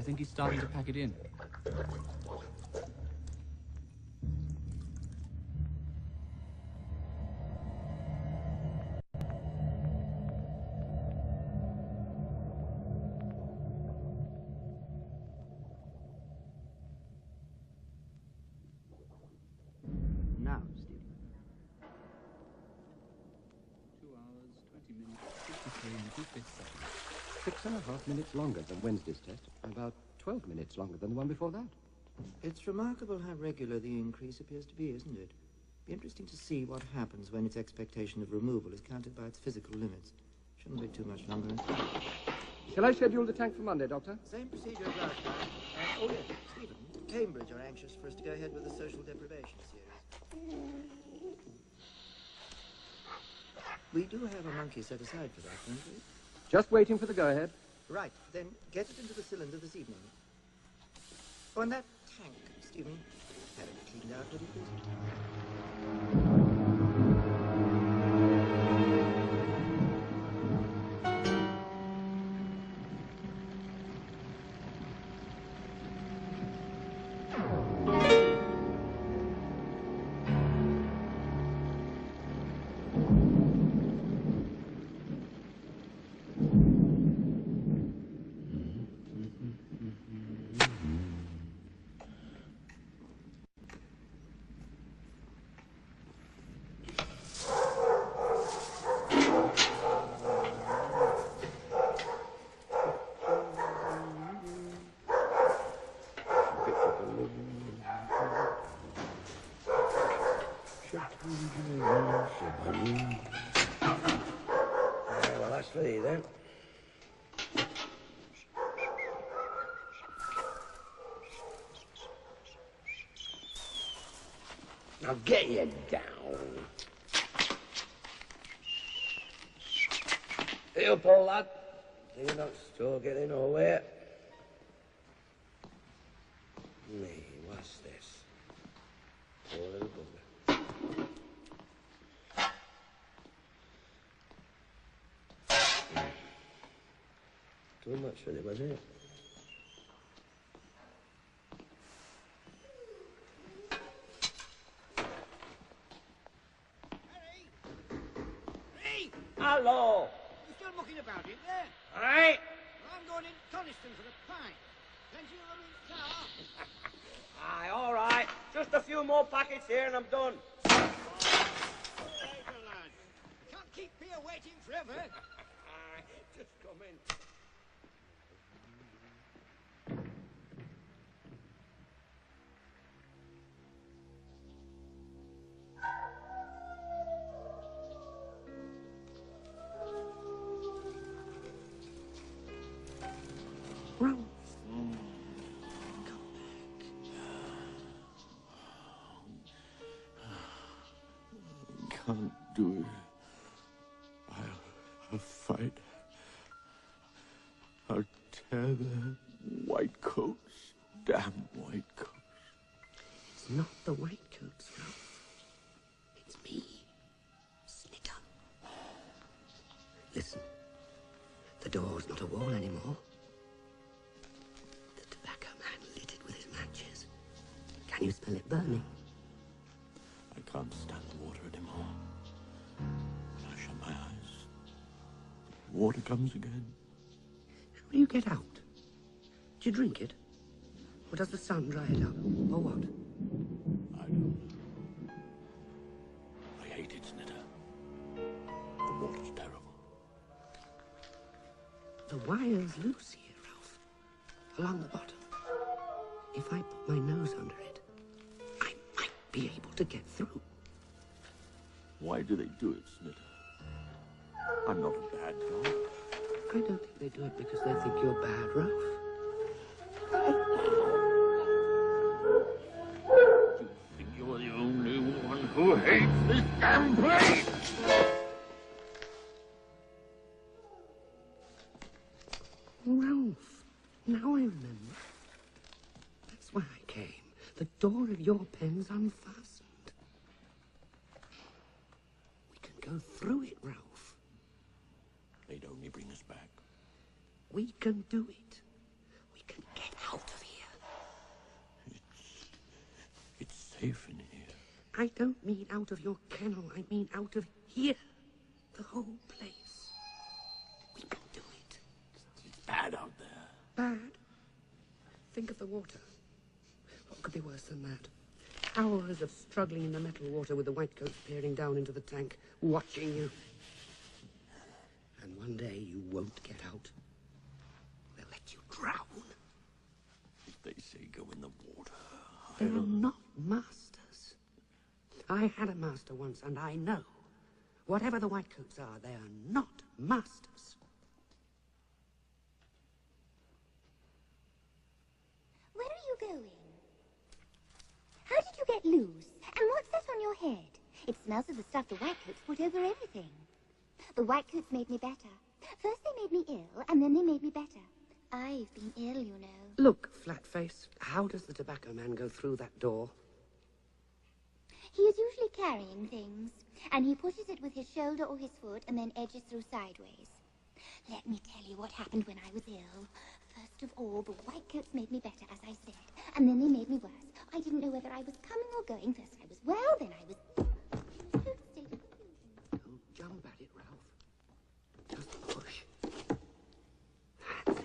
think he's starting to pack it in. Now, Stephen. 2 hours, 20 minutes, 53 and 2/5 seconds. 6.5 minutes longer than Wednesday's test, and about 12 minutes longer than the one before that. It's remarkable how regular the increase appears to be, isn't it? Be interesting to see what happens when its expectation of removal is counted by its physical limits. Shouldn't be too much longer. Shall I schedule the tank for Monday, Doctor? Same procedure as last time. Oh, yes, Stephen. Cambridge are anxious for us to go ahead with the social deprivation series. We do have a monkey set aside for that, don't we? Just waiting for the go-ahead. Right, then get it into the cylinder this evening. Oh, and that tank, Stephen. Have it cleaned out, would you please? Well, that's for you then. Now get you down. Hey up, old lad. You're not still getting nowhere. Me, what's this? Poor little bugger. Too much for it, wasn't it? Hey! Hello! You still mucking about in there? Aye? Well, I'm going in Coniston for a pint. Plenty of them in the car. Aye, all right. Just a few more packets here and I'm done. Later, lad. I can't keep here waiting forever. Aye, just come in. Ralph. Can't do it. I'll fight. I'll tear their white coats. Damn white coats. It's not the white coats, Ralph. It's me, Snicker. Listen, the door's not a wall anymore. The tobacco man lit it with his matches. Can you smell it burning? I can't stand the water anymore. When I shut my eyes, water comes again. How do you get out? Do you drink it? Or does the sun dry it up? Or what? I don't know. I hate it, Snitter. The water's terrible. The wire's loose here, Ralph. Along the bottom. If I put my nose under it, I might be able to get through. Why do they do it, Snitter? I'm not a bad guy. I don't think they do it because they think you're bad, Ralph. You think you're the only one who hates this damn place? Ralph, now I remember. That's why I came. The door of your pen's unfastened. We can go through it, Ralph. They'd only bring us back. We can do it. We can get safe in here. I don't mean out of your kennel. I mean out of here. The whole place. We can do it. It's bad out there. Bad? Think of the water. What could be worse than that? Hours of struggling in the metal water with the whitecoats peering down into the tank, watching you. And one day you won't get out. They'll let you drown. If they say go in the water, They're not masters. I had a master once, and I know. Whatever the whitecoats are, they are not masters. Where are you going? How did you get loose? And what's that on your head? It smells of the stuff the whitecoats put over everything. The whitecoats made me better. First they made me ill, and then they made me better. I've been ill, you know. Look, Flatface, how does the tobacco man go through that door? He is usually carrying things, and he pushes it with his shoulder or his foot and then edges through sideways. Let me tell you what happened when I was ill. First of all, the whitecoats made me better, as I said, and then they made me worse. I didn't know whether I was coming or going. First I was well, then I was... Don't jump at it, Ralph. Just push. That's it.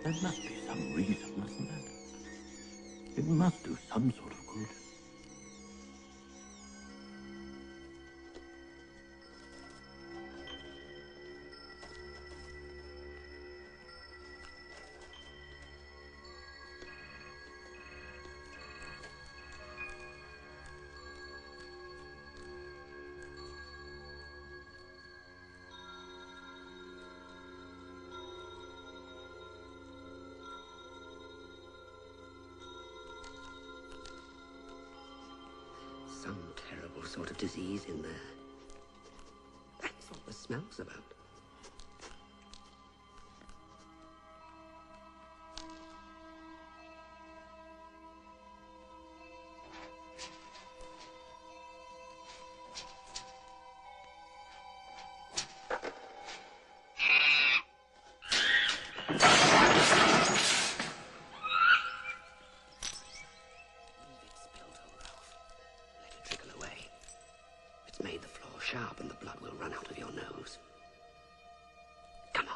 There must be some reason, mustn't there? It must do some sort of good. Some terrible sort of disease in there. That's what the smell's about. Made the floor sharp and the blood will run out of your nose. Come on.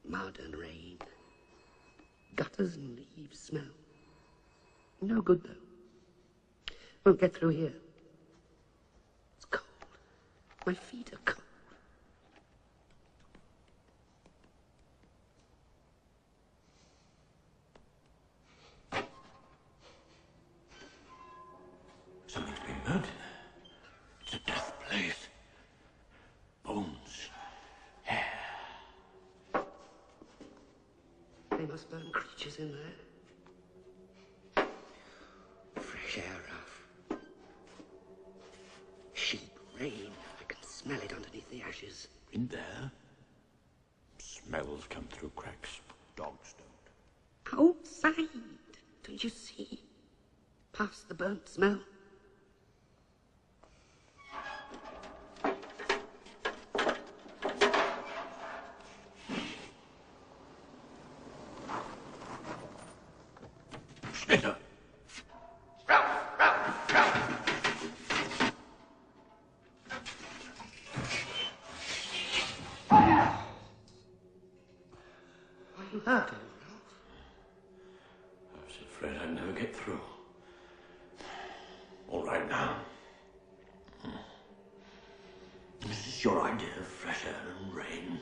Mud and rain. Gutters and leaves smell. No good, though. Won't get through here. It's cold. My feet are cold. Something's been burnt in there. It's a death place. Bones. Hair. They must burn creatures in there. Fresh air, Ralph. Sheep, rain. I can smell it underneath the ashes. In there. Smells come through cracks. Dogs don't. Outside. Don't you see? Past the burnt smell. Splinter! Are you hurt, Ralph? I was afraid I'd never get through. All right now. This is your idea of fresh air and rain?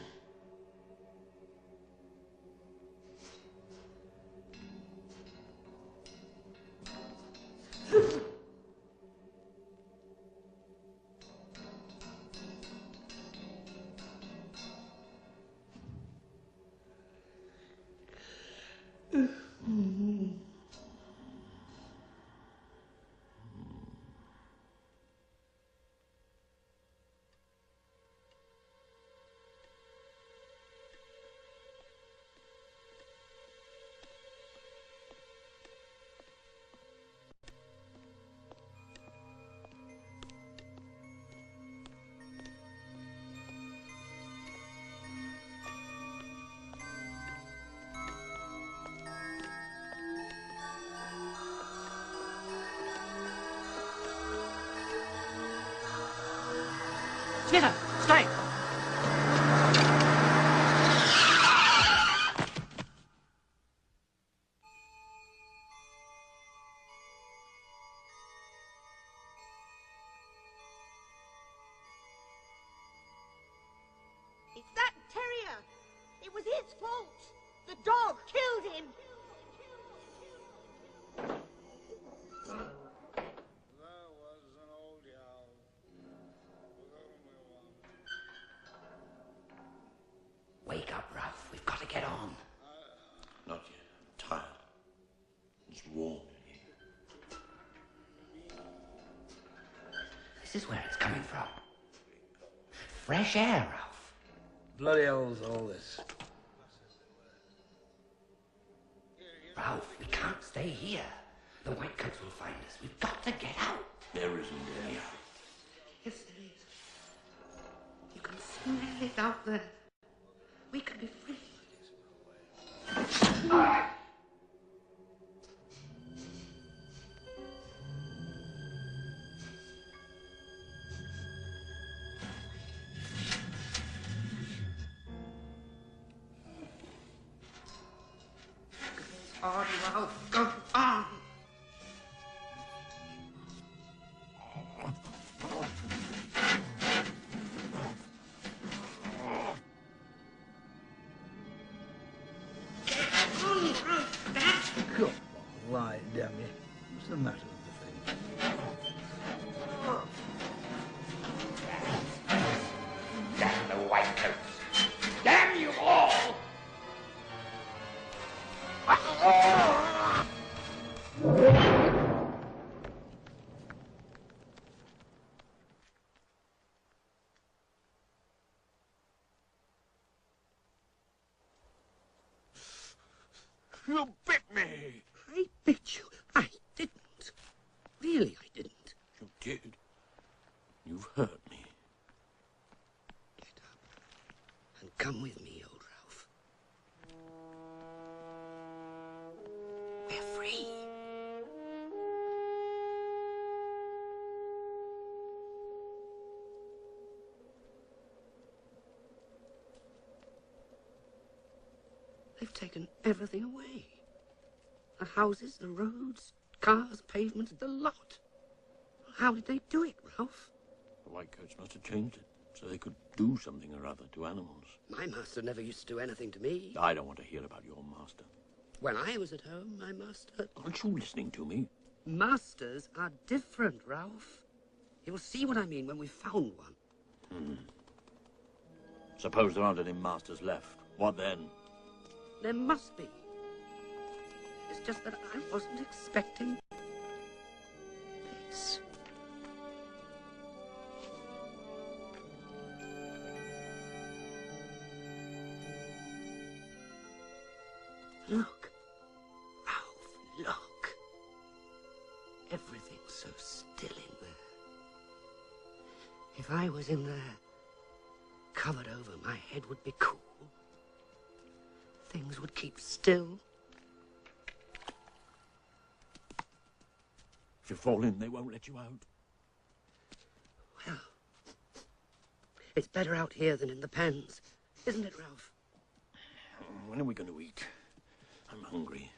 Snitter, stay! It's that terrier. It was his fault. The dog killed him. There was an old owl. Wake up, Ralph. We've got to get on. Not yet. I'm tired. It's warm in here. This is where it's coming from. Fresh air, Ralph. Bloody hell's all this? Ralph, we can't stay here. The Whitecoats will find us. We've got to get out. There isn't any out. Yes, there is. You can smell it out there. We could be free. On, Ralph. Go on. Come on, lie, damn you. What's the matter with the thing? Damn the Whitecoats. Damn you all! You bit me! I bit you. I didn't. Really, I didn't. You did. You've hurt me. Get up and come with me, old Ralph. We're free. They've taken everything away. The houses, the roads, cars, pavements, the lot. How did they do it, Ralph? The Whitecoats must have changed it, so they could do something or other to animals. My master never used to do anything to me. I don't want to hear about your master. When I was at home, my master... Aren't you listening to me? Masters are different, Ralph. You'll see what I mean when we've found one. Suppose there aren't any masters left. What then? There must be. It's just that I wasn't expecting this. Look, Ralph, look. Everything's so still in there. If I was in there, covered over, my head would be cool. Things would keep still. If you fall in, they won't let you out. Well, it's better out here than in the pens, isn't it, Ralph? When are we going to eat? I'm hungry.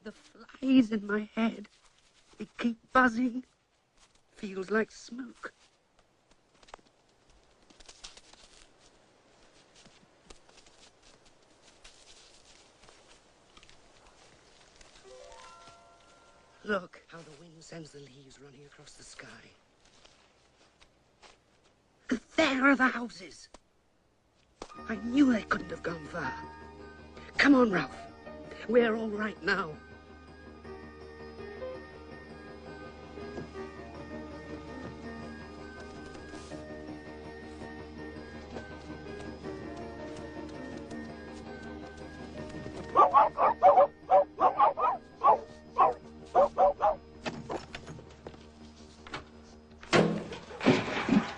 The flies in my head, they keep buzzing. Feels like smoke. Look how the wind sends the leaves running across the sky. There are the houses. I knew they couldn't have gone far. Come on, Ralph. We're all right now.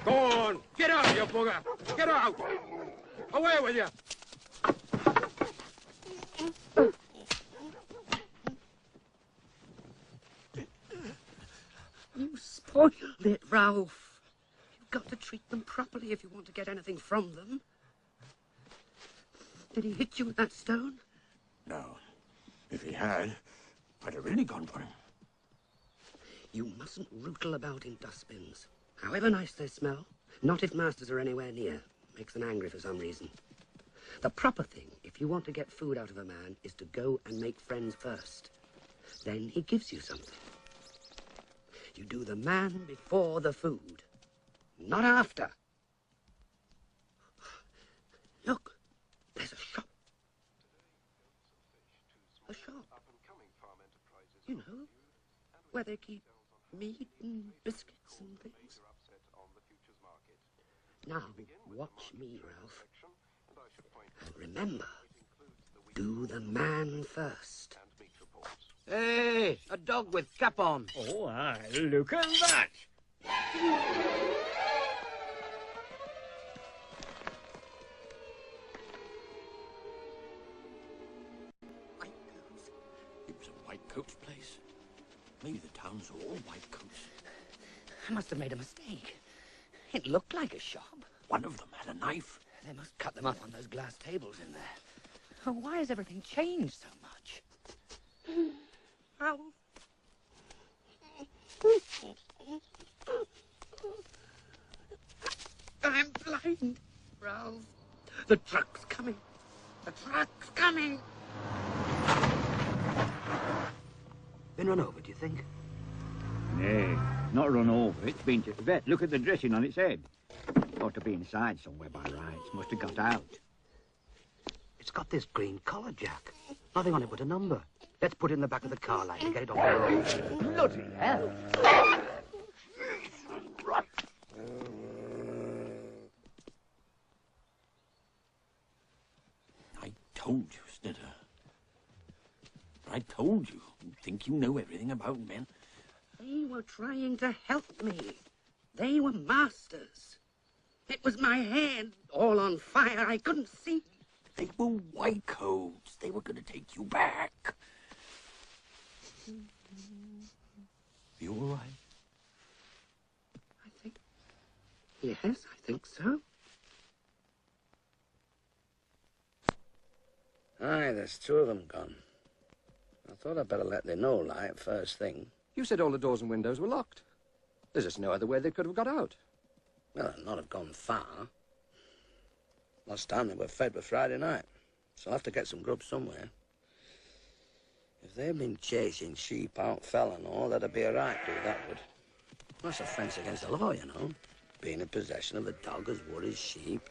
Go on! Get out, you bugger! Get out! Away with you! You spoiled it, Ralph. You've got to treat them properly if you want to get anything from them. Did he hit you with that stone? No. If he had, I'd have really gone for him. You mustn't rootle about in dustbins. However nice they smell, not if masters are anywhere near. Makes them angry for some reason. The proper thing, if you want to get food out of a man, is to go and make friends first. Then he gives you something. You do the man before the food, not after. Look, there's a shop. A shop. You know, where they keep meat and biscuits and things. Now, watch me, Ralph. And remember, do the man first. Hey, a dog with cap on. Oh, aye, look at that! White coats? It was a white coats place. Maybe the town's all white coats. I must have made a mistake. It looked like a shop. One of them had a knife. They must cut them up on those glass tables in there. Oh, why has everything changed so much? Ralph. I'm blind, Ralph. The truck's coming. The truck's coming. Been run over, do you think? Nay, not run over. It's been to the vet. Look at the dressing on its head. Ought to be inside somewhere by rights. Must have got out. It's got this green collar, Jack. Nothing on it but a number. Let's put it in the back of the car light and get it off the road. Bloody hell! I told you, Snitter. I told you. You think you know everything about men? They were trying to help me. They were masters. It was my head all on fire. I couldn't see. They were white coats. They were going to take you back. You all right? Yes, I think so. Aye, there's two of them gone. I thought I'd better let they know, like, first thing. You said all the doors and windows were locked. There's just no other way they could have got out. Well, they'd not have gone far. Last time they were fed was Friday night, so I'll have to get some grub somewhere. If they'd been chasing sheep out fell and all, that'd be a right to, that would. That's offence against the law, you know. Being in possession of a dog as would as sheep.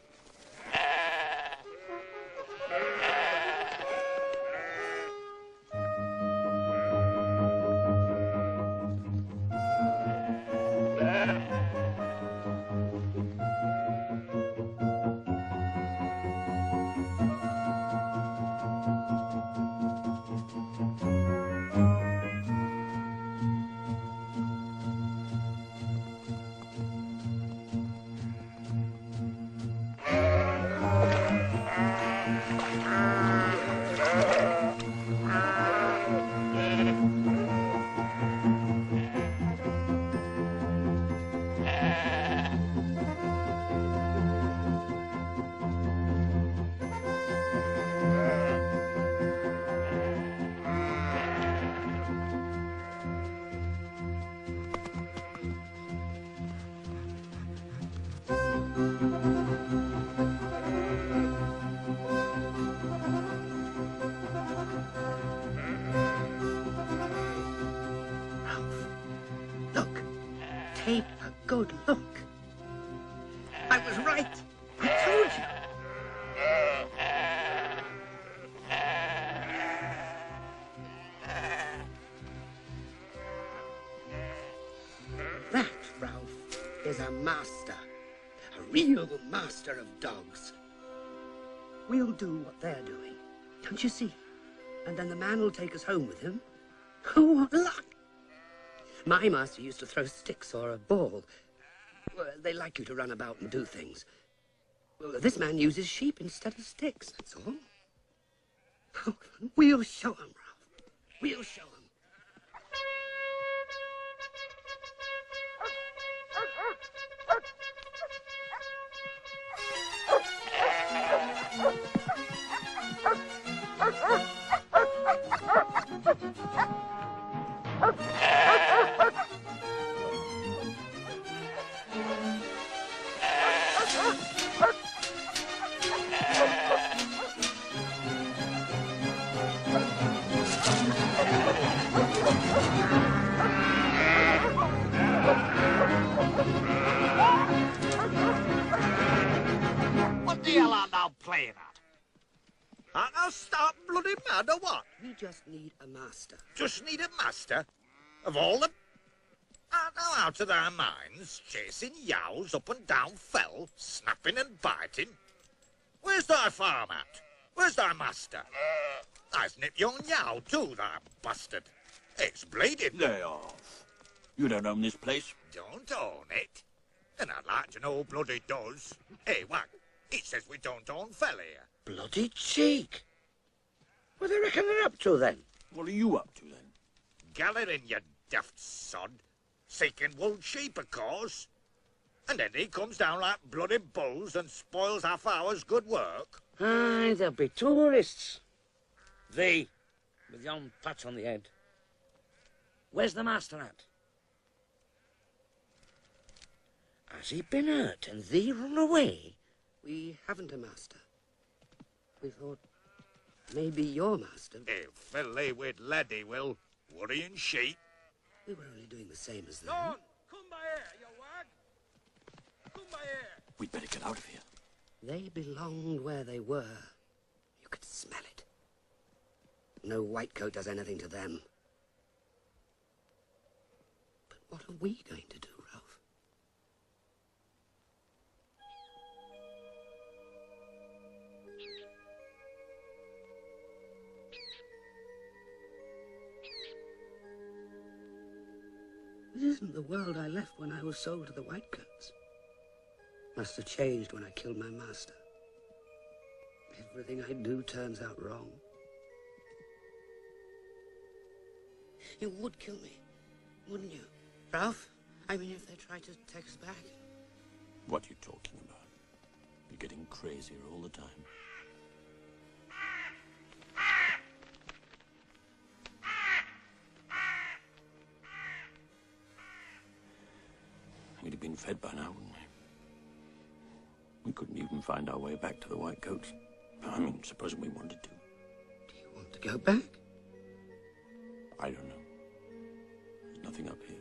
Take a good look. I was right. I told you. That, Ralph, is a master. A real master of dogs. We'll do what they're doing. Don't you see? And then the man will take us home with him. Oh, what luck! My master used to throw sticks or a ball. Well, they like you to run about and do things. Well, this man uses sheep instead of sticks, that's all. Oh, we'll show him, Ralph. We'll show him. What the hell art thou playing at? Art thou stark bloody mad or what? We just need a master. Just need a master? Of all the... Art thou out of thy minds, chasing yows up and down fell, snapping and biting? Where's thy farm at? Where's thy master? I've nipped your yow too, thou bastard. It's bleeding. Lay off. You don't own this place. Don't own it? And I'd like to know who bloody does. Hey, Whack, it says we don't own fell here. Bloody cheek. What do they reckon they're up to, then? What are you up to, then? Gallerin, you daft sod. Seeking wool sheep, of course. And then he comes down like bloody bulls and spoils half hour's good work. Aye, there'll be tourists. Thee, with yon patch on the head. Where's the master at? Has he been hurt and thee run away? We haven't a master. We thought maybe your master. He'll fill thee with lead, he will. Worrying sheep. We were only doing the same as them. Don, come by here, you wag. Come by here. We'd better get out of here. They belonged where they were. You could smell it. No white coat does anything to them. But what are we going to do, Ralph? This isn't the world I left when I was sold to the Whitecoats. Must have changed when I killed my master. Everything I do turns out wrong. You would kill me, wouldn't you, Ralph? I mean, if they tried to take us back. What are you talking about? You're getting crazier all the time. We'd have been fed by now, wouldn't we? We couldn't even find our way back to the Whitecoats. I mean, supposing we wanted to. Do you want to go back? I don't know. There's nothing up here.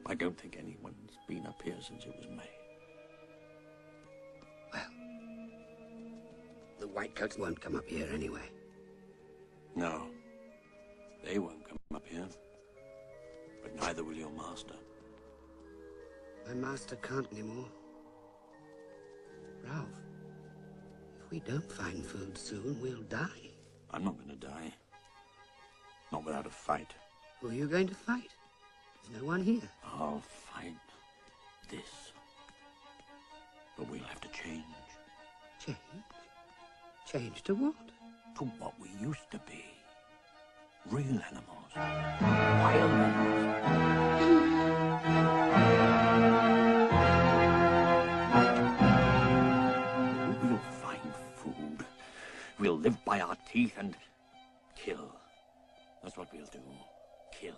I don't think anyone's been up here since it was made. Well, the Whitecoats won't come up here anyway. No, they won't come up here. But neither will your master. My master can't anymore. Ralph, if we don't find food soon, we'll die. I'm not going to die. Not without a fight. Who are you going to fight? There's no one here. I'll fight this. But we'll have to change. Change? Change to what? To what we used to be. Real animals. Wild animals. We'll find food. We'll live by our teeth and kill. That's what we'll do. Kill.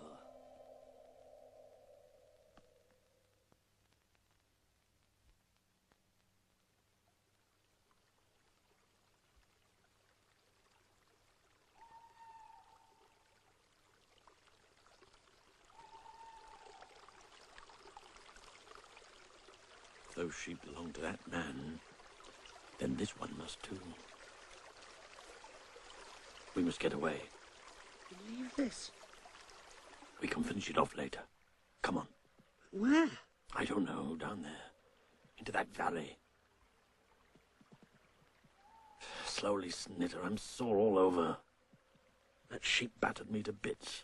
those sheep belong to that man, then this one must too. We must get away. Leave this. We can finish it off later. Come on. Where? I don't know. Down there. Into that valley. Slowly, Snitter. I'm sore all over. That sheep battered me to bits.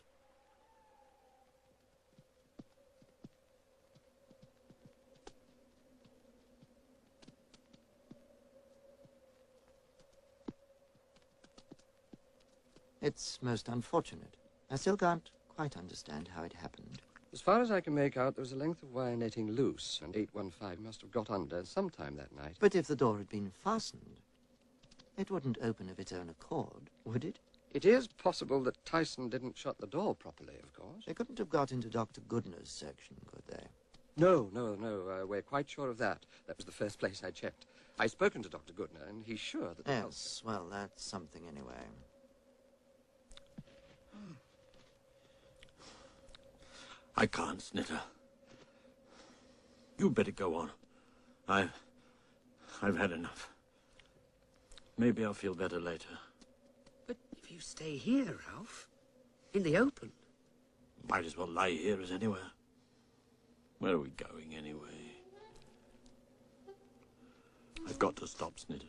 It's most unfortunate. I still can't quite understand how it happened. As far as I can make out, there was a length of wire netting loose, and 815 must have got under sometime that night. But if the door had been fastened, it wouldn't open of its own accord, would it? It is possible that Tyson didn't shut the door properly, of course. They couldn't have got into Dr. Goodner's section, could they? No. We're quite sure of that. That was the first place I checked. I've spoken to Dr. Goodner, and he's sure that... Yes, well, that's something anyway. I can't, Snitter. You'd better go on. I've had enough. Maybe I'll feel better later. But if you stay here, Ralph, in the open... Might as well lie here as anywhere. Where are we going, anyway? I've got to stop, Snitter.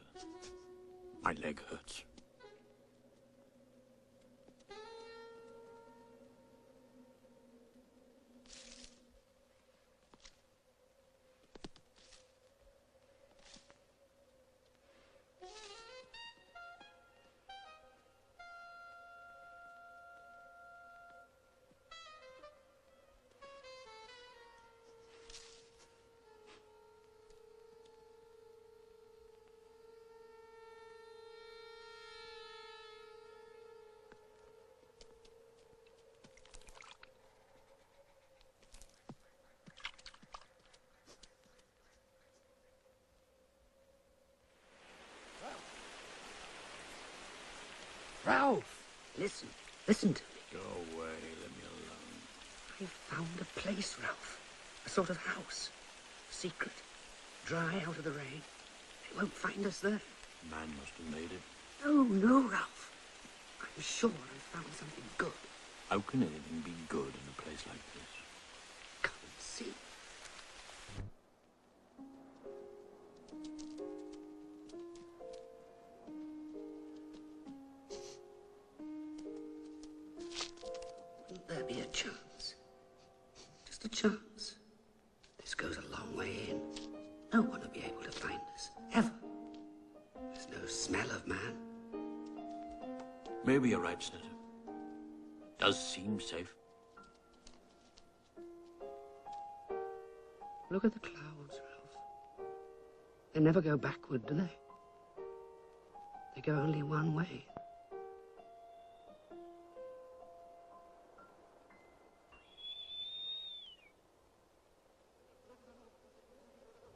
My leg hurts. Ralph, listen to me. Go away, let me alone. I found a place, Ralph. A sort of house. Secret. Dry out of the rain. They won't find us there. Man must have made it. No, Ralph. I'm sure I found something good. How can anything be good in a place like this? Come and see. Wouldn't there be a chance? Just a chance. This goes a long way in. No one will be able to find us, ever. There's no smell of man. Maybe you're right, Snitter. Does seem safe. Look at the clouds, Ralph. They never go backward, do they? They go only one way.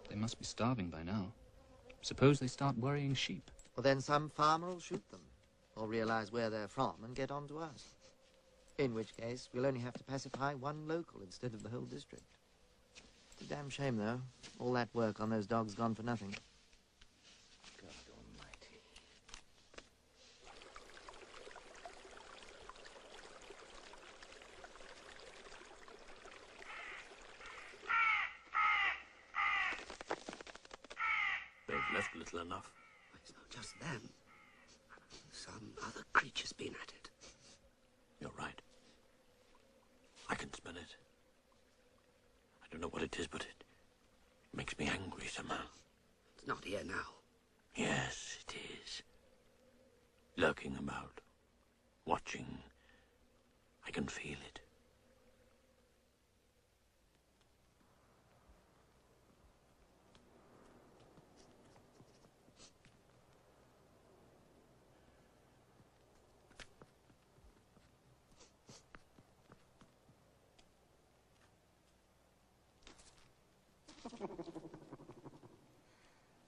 They must be starving by now. Suppose they start worrying sheep. Well, then some farmer will shoot them, or realize where they're from and get on to us. In which case, we'll only have to pacify one local instead of the whole district. It's a damn shame, though. All that work on those dogs gone for nothing. God almighty. They've left little enough. It's not just them. Some other creature's been at it. You're right. I can smell it. I don't know what it is, but it makes me angry somehow. It's not here now. Yes, it is. Lurking about. Watching. I can feel it.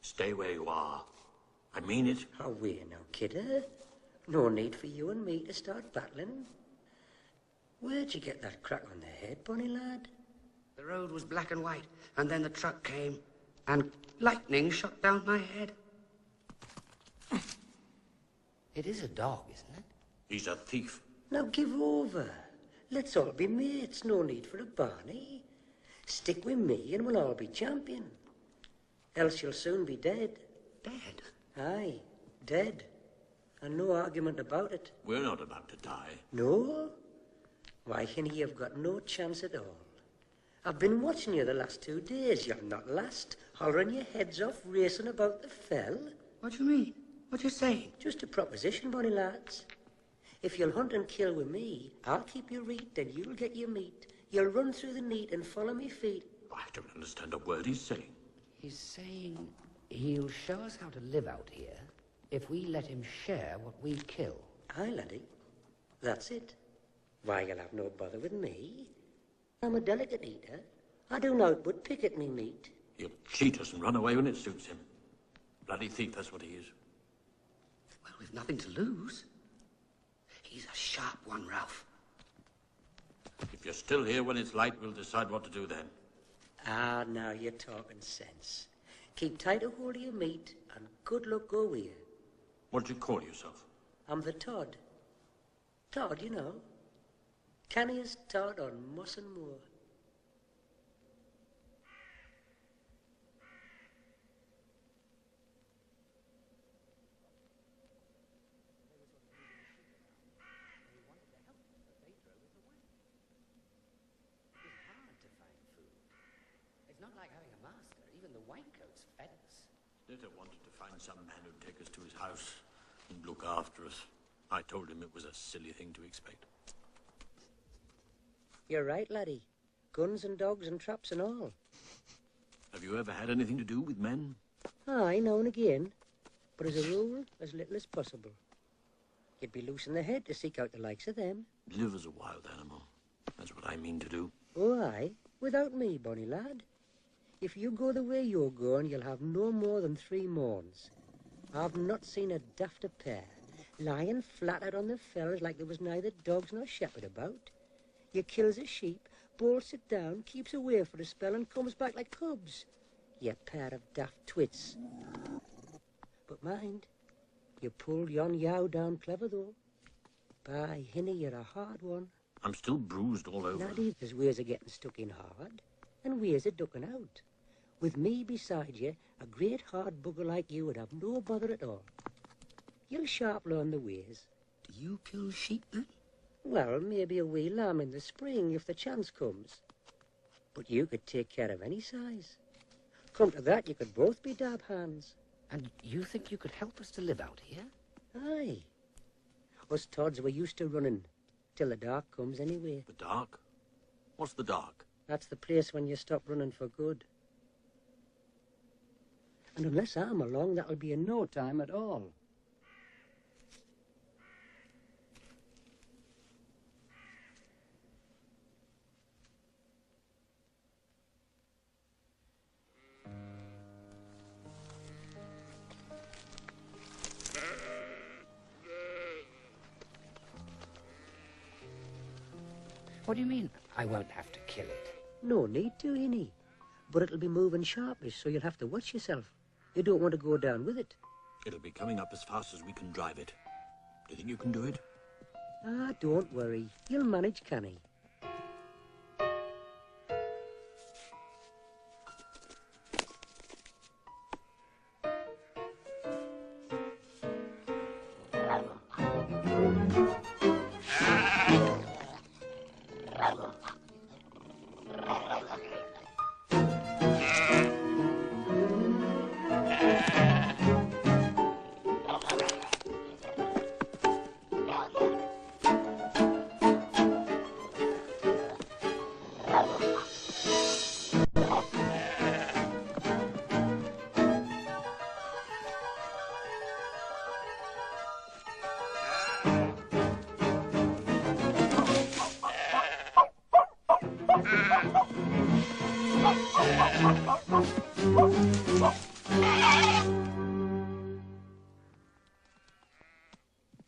Stay where you are. I mean it. Oh, we're no kidder. No need for you and me to start battling. Where'd you get that crack on the head, bonny lad? The road was black and white, and then the truck came, and lightning shot down my head. It is a dog, isn't it? He's a thief. Now give over. Let's all be mates. No need for a Barney. Stick with me and we'll all be champion. Else you'll soon be dead. Dead? Aye, dead. And no argument about it. We're not about to die. No? Why, Hinny, you've got no chance at all. I've been watching you the last 2 days. You're not last, hollering your heads off, racing about the fell. What do you mean? What you saying? Just a proposition, bonny lads. If you'll hunt and kill with me, I'll keep your reet and you'll get your meat. You'll run through the neat and follow me feet. I don't understand a word he's saying. He's saying he'll show us how to live out here if we let him share what we kill. Aye, laddie. That's it. Why, you'll have no bother with me. I'm a delicate eater. I do naught but pick at me meat. He'll cheat us and run away when it suits him. Bloody thief, that's what he is. Well, we've nothing to lose. He's a sharp one, Ralph. If you're still here when it's light, we'll decide what to do then. Ah, now you're talking sense. Keep tight a hold of your meat, and good luck go with you. What do you call yourself? I'm the Todd. Todd, you know. Canniest Todd on Moss and Moor. Not like having a master. Even the whitecoats fed us. Snitter wanted to find some man who'd take us to his house and look after us. I told him it was a silly thing to expect. You're right, laddie. Guns and dogs and traps and all. Have you ever had anything to do with men? Aye, now and again. But as a rule, as little as possible. You'd be loose in the head to seek out the likes of them. Live as a wild animal. That's what I mean to do. Oh, aye. Without me, bonny lad. If you go the way you're going, you'll have no more than 3 morns. I've not seen a dafter pair, lying flat out on the fells like there was neither dogs nor shepherd about. You kills a sheep, bolts it down, keeps away for a spell, and comes back like cubs. You pair of daft twits. But mind, you pulled yon yow down clever, though. By Hinny, you're a hard one. I'm still bruised all over. Laddie, there's ways of getting stuck in hard, and ways of ducking out. With me beside you, a great hard bugger like you would have no bother at all. You'll sharp learn the ways. Do you kill sheep, then? Well, maybe a wee lamb in the spring if the chance comes. But you could take care of any size. Come to that, you could both be dab hands. And you think you could help us to live out here? Aye. Us Todds were used to running, till the dark comes anyway. The dark? What's the dark? That's the place when you stop running for good. And unless I'm along, that'll be in no time at all. What do you mean, I won't have to kill it? No need to, Hinny. But it'll be moving sharpish, so you'll have to watch yourself. You don't want to go down with it. It'll be coming up as fast as we can drive it. Do you think you can do it? Ah, don't worry. You'll manage, canny.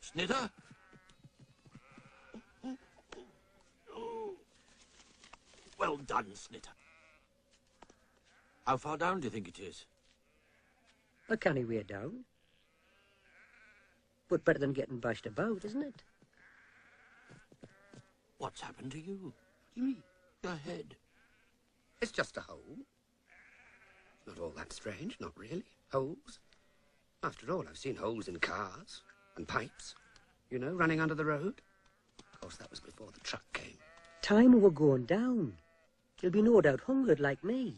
Snitter? Well done, Snitter. How far down do you think it is? A canny way down. But better than getting bashed about, isn't it? What's happened to you? You mean your head? It's just a hole. Not all that strange, not really. Holes. After all, I've seen holes in cars and pipes, you know, running under the road. Of course, that was before the truck came. Time we were going down. You'll be no doubt hungered like me.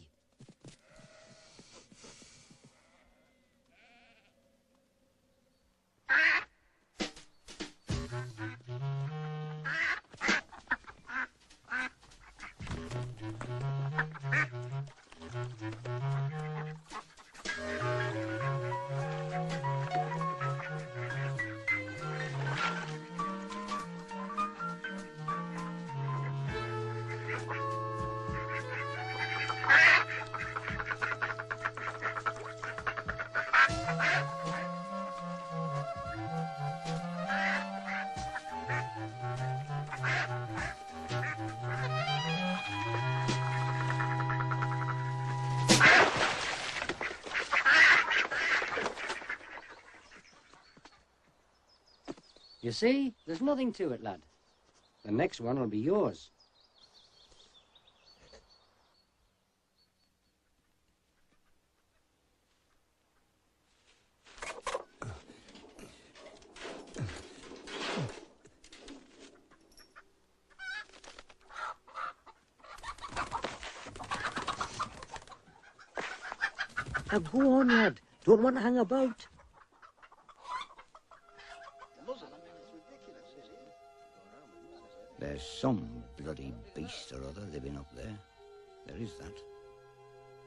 You see, there's nothing to it, lad. The next one will be yours. Now go on, lad. Don't want to hang about. There's some bloody beast or other living up there. There is that.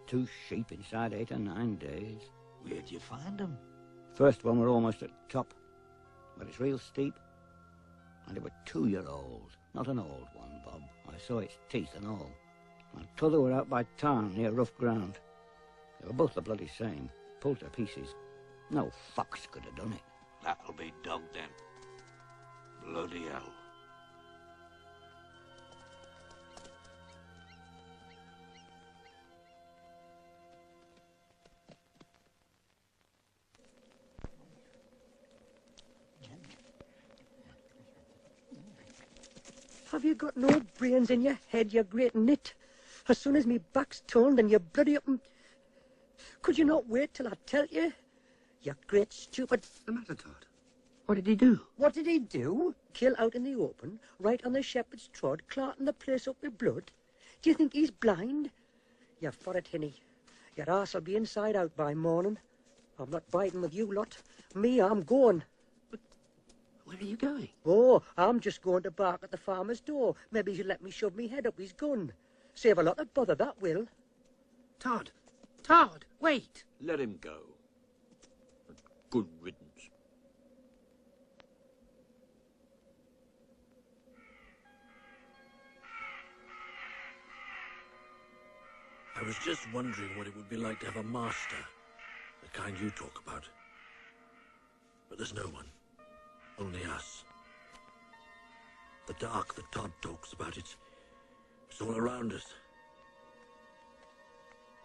2 sheep inside 8 or 9 days. Where'd you find them? First one were almost at the top, but it's real steep. And they were 2-year-old, not an old one, Bob. I saw its teeth and all. And t'other were out by town near rough ground. They were both the bloody same, pulled to pieces. No fox could have done it. That'll be dog then. Bloody hell. Have you got no brains in your head, you great nit? As soon as me back's turned and you're bloody up and... Could you not wait till I tell you? You great stupid... What's the matter, Todd? What did he do? What did he do? Kill out in the open, right on the shepherd's trod, clarting the place up with blood? Do you think he's blind? You're for it, Hinny. Your arse'll be inside out by morning. I'm not biting with you lot. Me, I'm going. Where are you going? Oh, I'm just going to bark at the farmer's door. Maybe he'll let me shove me head up his gun. Save a lot of bother, that will. Todd! Todd, wait! Let him go. Good riddance. I was just wondering what it would be like to have a master, the kind you talk about. But there's no one. Only us. The dark that Todd talks about, it's all around us.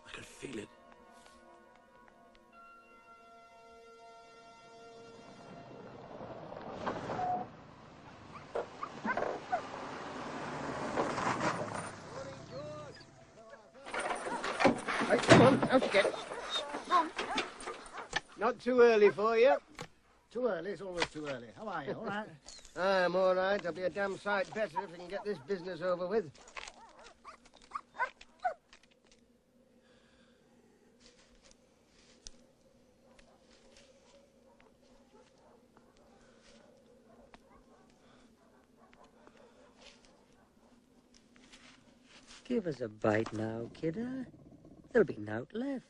I can feel it. Right, come on, out you get. Not too early for you. Too early, it's always too early. How are you, all right? I'm all right. I'll be a damn sight better if we can get this business over with. Give us a bite now, kidder. There'll be naught left.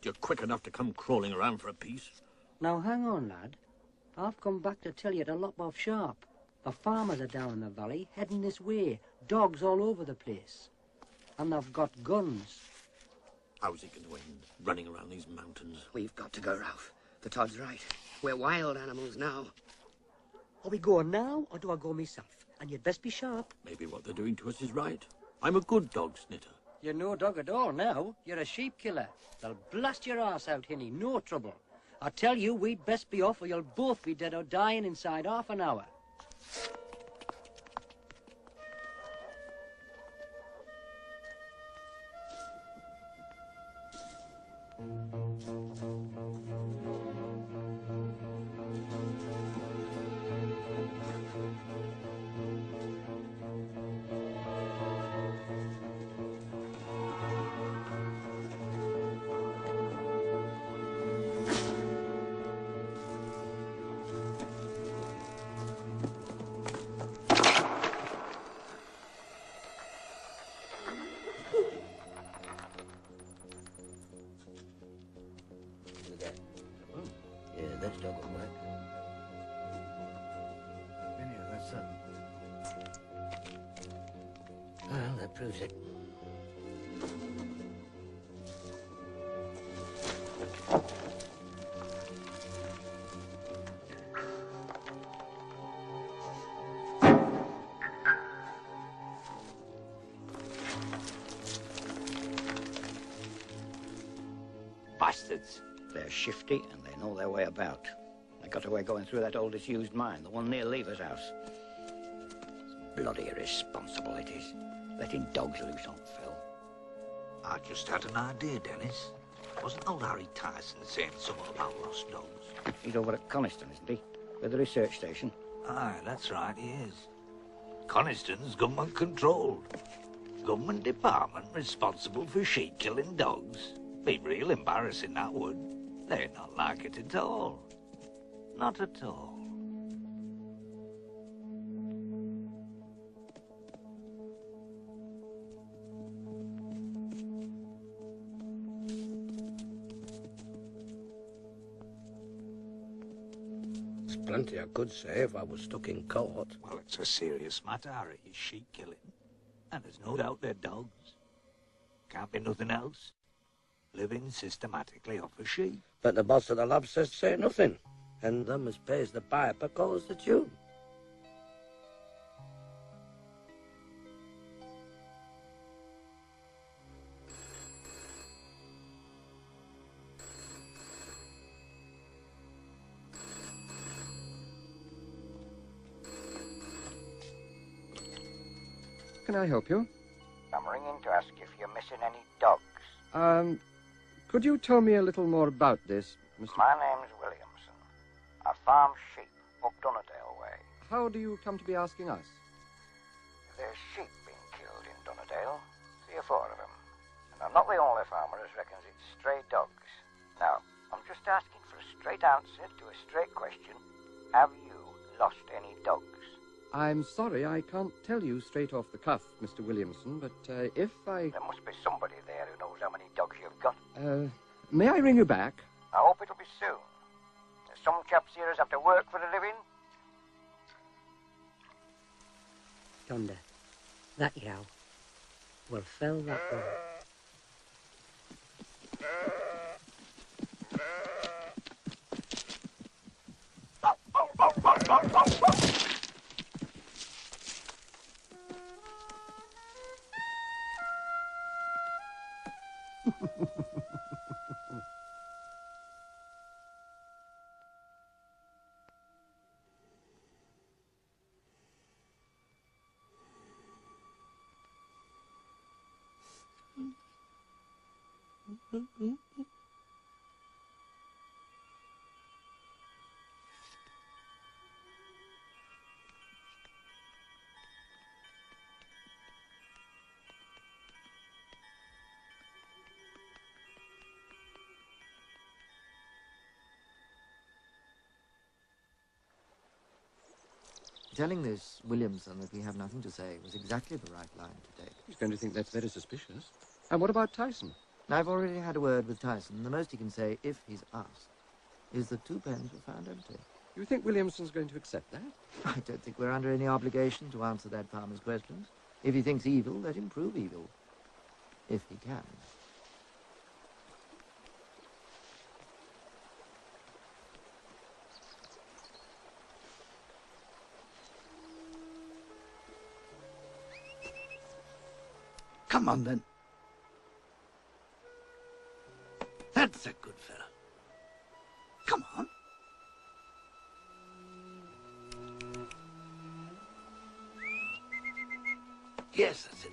You're quick enough to come crawling around for a piece. Now, hang on, lad. I've come back to tell you to lop off sharp. The farmers are down in the valley, heading this way. Dogs all over the place. And they've got guns. How's it going to end, running around these mountains? We've got to go, Ralph. The Todd's right. We're wild animals now. Are we going now, or do I go myself? And you'd best be sharp. Maybe what they're doing to us is right. I'm a good dog snitter. You're no dog at all now. You're a sheep killer. They'll blast your arse out, Hinny. No trouble. I tell you, we'd best be off or you'll both be dead or dying inside half an hour. Yeah, that's dog will work. Anyway, that's Well, that proves it. Bastards. They're shifty and they know their way about. They got away going through that old disused mine, the one near Lever's house. It's bloody irresponsible it is, letting dogs loose on Phil. I just had an idea, Dennis. Wasn't old Harry Tyson saying something about lost dogs? He's over at Coniston, isn't he? With the research station. Aye, that's right, he is. Coniston's government controlled. Government department responsible for sheep killing dogs. Be real embarrassing, that would. They'd not like it at all. Not at all. There's plenty I could say if I was stuck in court. Well, it's a serious matter, Harry, sheep killing. And there's no doubt they're dogs. Can't be nothing else. Living systematically off of sheep. But the boss of the lab says say nothing. And them as pays the piper calls the tune. Can I help you? I'm ringing to ask if you're missing any dogs. Could you tell me a little more about this, Mr. My name's Williamson. I farm sheep up Dunnerdale way. How do you come to be asking us? There's sheep being killed in Dunnerdale, 3 or 4 of them. And I'm not the only farmer as reckons it's stray dogs. Now, I'm just asking for a straight answer to a straight question. Have you lost any dogs? I'm sorry, I can't tell you straight off the cuff, Mr. Williamson, but if I... There must be somebody there who knows how many dogs you've got. May I ring you back? I hope it'll be soon. There's some chaps here as have to work for a living. Yonder. That yow. We'll fell that one. Telling this Williamson that we have nothing to say was exactly the right line to take. He's going to think that's very suspicious. And what about Tyson? I've already had a word with Tyson. The most he can say, if he's asked, is that 2 pens were found empty. You think Williamson's going to accept that? I don't think we're under any obligation to answer that farmer's questions. If he thinks evil, let him prove evil. If he can. Come on, then. Yes, that's it.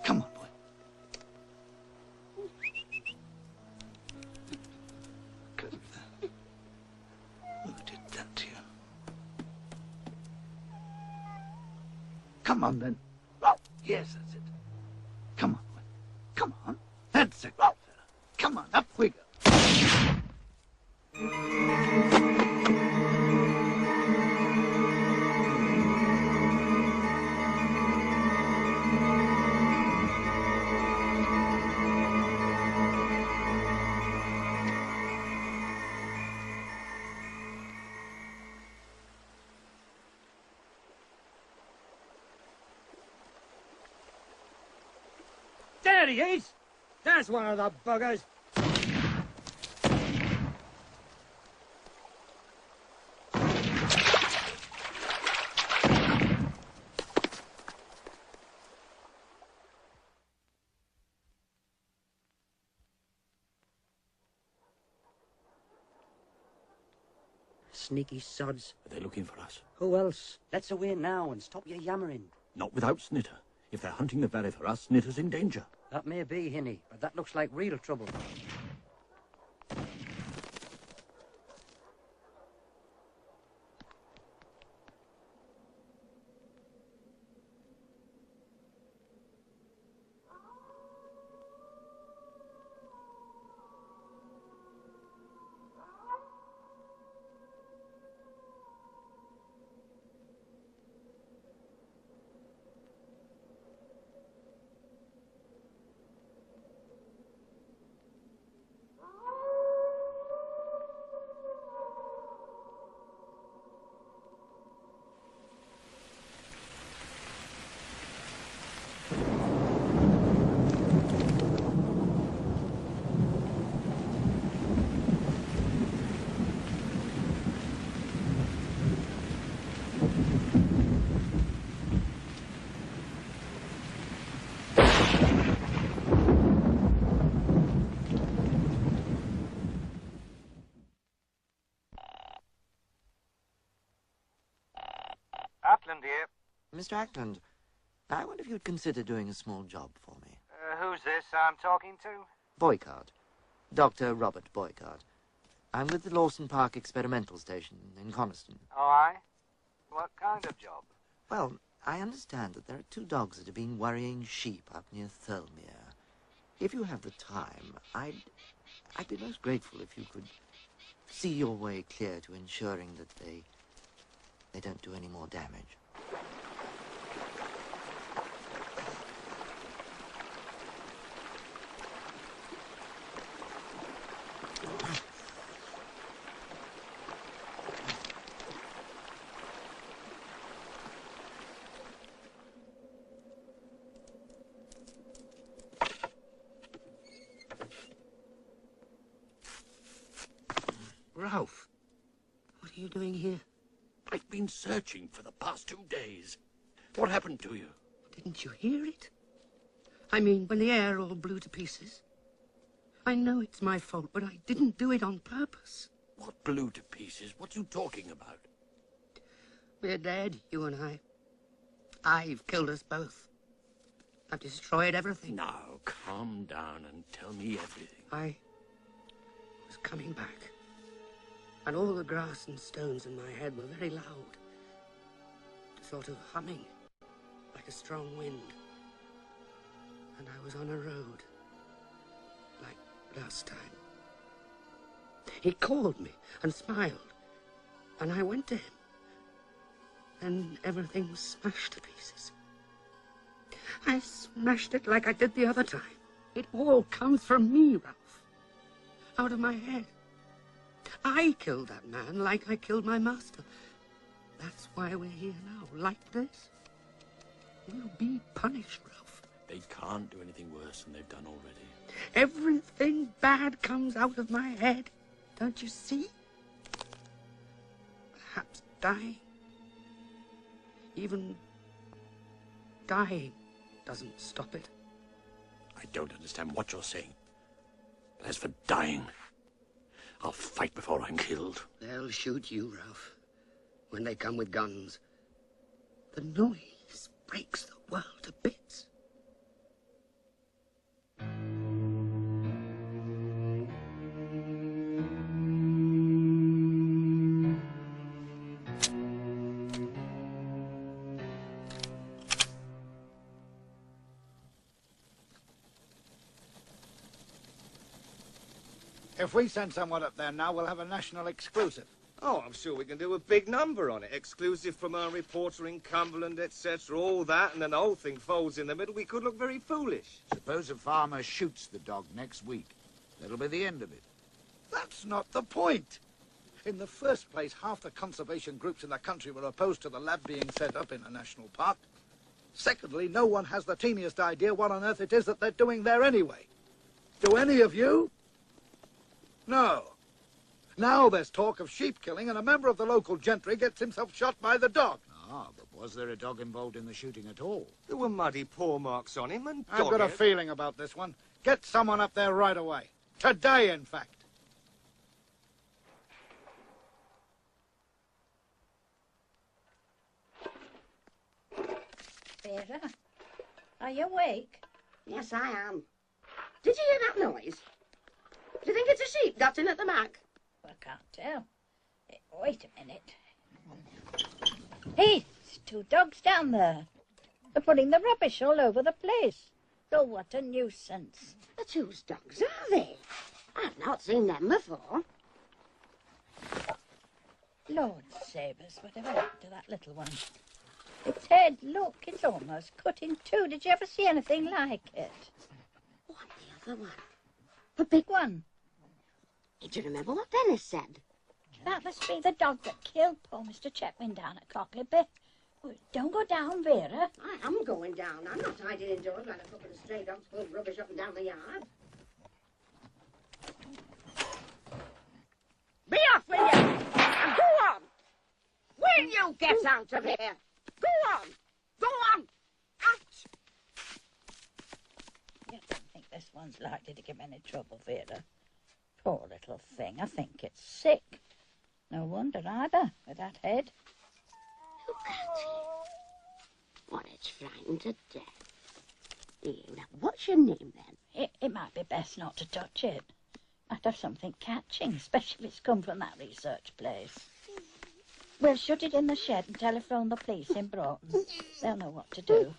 Come on, boy. Good. Who did that to you? Come on, then. Yes, that's it. Come on, boy. Come on. That's it. Come on, up we go. There he is! There's one of the buggers. Sneaky sods. Are they looking for us? Who else? Let's away now and stop your yammering. Not without Snitter. If they're hunting the valley for us, Snitter's in danger. That may be, Hinny, but that looks like real trouble. Ackland here. Mr. Ackland, I wonder if you'd consider doing a small job for me. Who's this I'm talking to? Boycott. Dr. Robert Boycott. I'm with the Lawson Park Experimental Station in Coniston. Oh, aye? What kind of job? Well, I understand that there are 2 dogs that have been worrying sheep up near Thirlmere. If you have the time, I'd be most grateful if you could see your way clear to ensuring that they don't do any more damage. Ralph, what are you doing here? I've been searching for the past 2 days. What happened to you? Didn't you hear it? I mean, when the air all blew to pieces. I know it's my fault, but I didn't do it on purpose. What blew to pieces? What are you talking about? We're dead, you and I. I've killed us both. I've destroyed everything. Now, calm down and tell me everything. I was coming back, and all the grass and stones in my head were very loud. Sort of humming, like a strong wind. And I was on a road, like last time. He called me and smiled, and I went to him. Then everything was smashed to pieces. I smashed it like I did the other time. It all comes from me, Ralph. Out of my head. I killed that man like I killed my master. That's why we're here now, like this. We'll be punished, Ralph. They can't do anything worse than they've done already. Everything bad comes out of my head. Don't you see? Perhaps dying. Even dying doesn't stop it. I don't understand what you're saying. But as for dying, I'll fight before I'm killed. They'll shoot you, Ralph. when they come with guns. The noise breaks the world to bits. If we send someone up there now, we'll have a national exclusive. Oh, I'm sure we can do a big number on it. Exclusive from our reporter in Cumberland, etc., all that, and then the whole thing folds in the middle. We could look very foolish. Suppose a farmer shoots the dog next week. That'll be the end of it. That's not the point. In the first place, half the conservation groups in the country were opposed to the lab being set up in a national park. Secondly, no one has the teeniest idea what on earth it is that they're doing there anyway. Do any of you? No. Now there's talk of sheep killing, and a member of the local gentry gets himself shot by the dog. Ah, but was there a dog involved in the shooting at all? There were muddy paw marks on him and I've got a feeling about this one. Get someone up there right away. Today, in fact. Vera, are you awake? Yes, I am. Did you hear that noise? Do you think it's a sheep got in at the back? I can't tell. Wait a minute. Hey, there's two dogs down there. They're putting the rubbish all over the place. Oh, what a nuisance. But whose dogs are they? I've not seen them before. Lord save us, whatever happened to that little one? Its head, look, it's almost cut in two. Did you ever see anything like it? What, the other one? The big one. Do you remember what Dennis said? That must be the dog that killed poor Mr. Chetwin down at Cockleby. Don't go down, Vera. I am going down. I'm not hiding indoors like a couple of stray dogs pulled rubbish up and down the yard. Be off with you! And go on! Will you get out of here? Go on! Go on! Out! You don't think this one's likely to give any trouble, Vera? Poor little thing. I think it's sick. No wonder either, with that head. Look at it. What, it's frightened to death. Here, now, what's your name, then? It might be best not to touch it. Might have something catching, especially if it's come from that research place. We'll shut it in the shed and telephone the police in Broughton. They'll know what to do.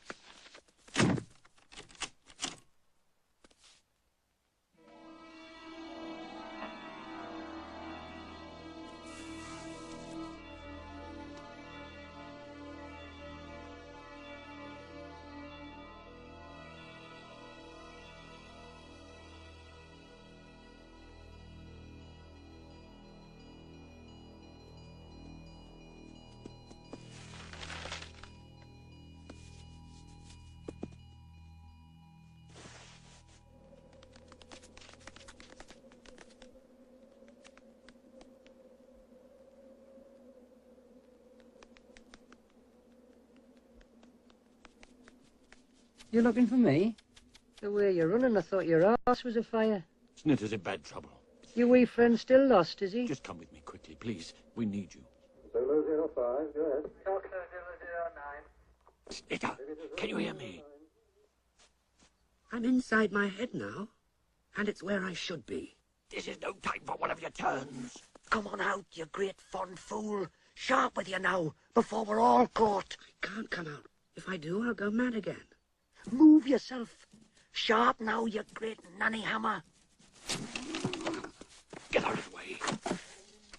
You looking for me? The way you're running, I thought your arse was afire. Snitter's in bad trouble. Your wee friend still lost, is he? Just come with me quickly, please. We need you. Zulu 05, go ahead. Doctor 009. Snitter, can you hear me? I'm inside my head now, and it's where I should be. This is no time for one of your turns. Come on out, you great fond fool. Sharp with you now, before we're all caught. I can't come out. If I do, I'll go mad again. Move yourself. Sharp now, you great nanny hammer. Get out of the way.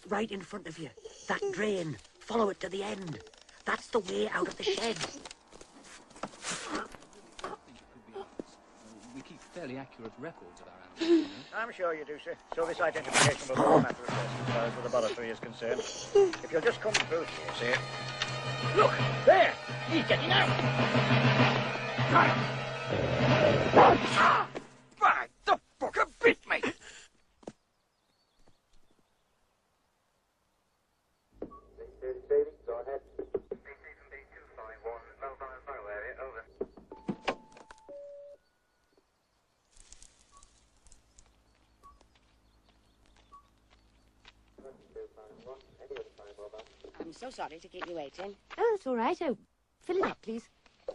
Right in front of you. That drain. Follow it to the end. That's the way out of the shed. We keep fairly accurate records of our animals. I'm sure you do, sir. So this identification will be a matter of course as far as the laboratory is concerned. If you'll just come through here, sir. Look, there! He's getting out! Ah! By the fucker bit me! Go ahead. I'm so So sorry to keep you waiting. Oh, that's all right. Oh, fill it up, please.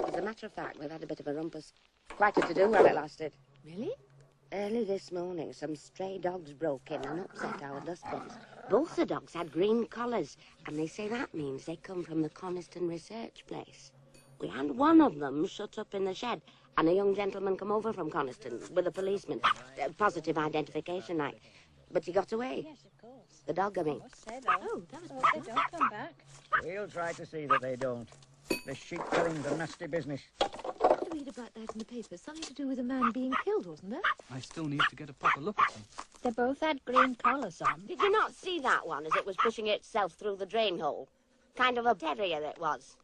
As a matter of fact, we've had a bit of a rumpus. Quite a to-do while it lasted. Really? Early this morning, some stray dogs broke in and upset our dustbins. Both the dogs had green collars, and they say that means they come from the Coniston research place. We had one of them shut up in the shed, and a young gentleman come over from Coniston with a policeman. Positive identification, like. But he got away. Yes, of course. The dog, I mean. Oh, that was They don't come back. We'll try to see that they don't. The sheep killing's a nasty business. I did read about that in the paper. Something to do with a man being killed, wasn't there? I still need to get a proper look at them. They both had green collars on. Did you not see that one as it was pushing itself through the drain hole? Kind of a terrier it was.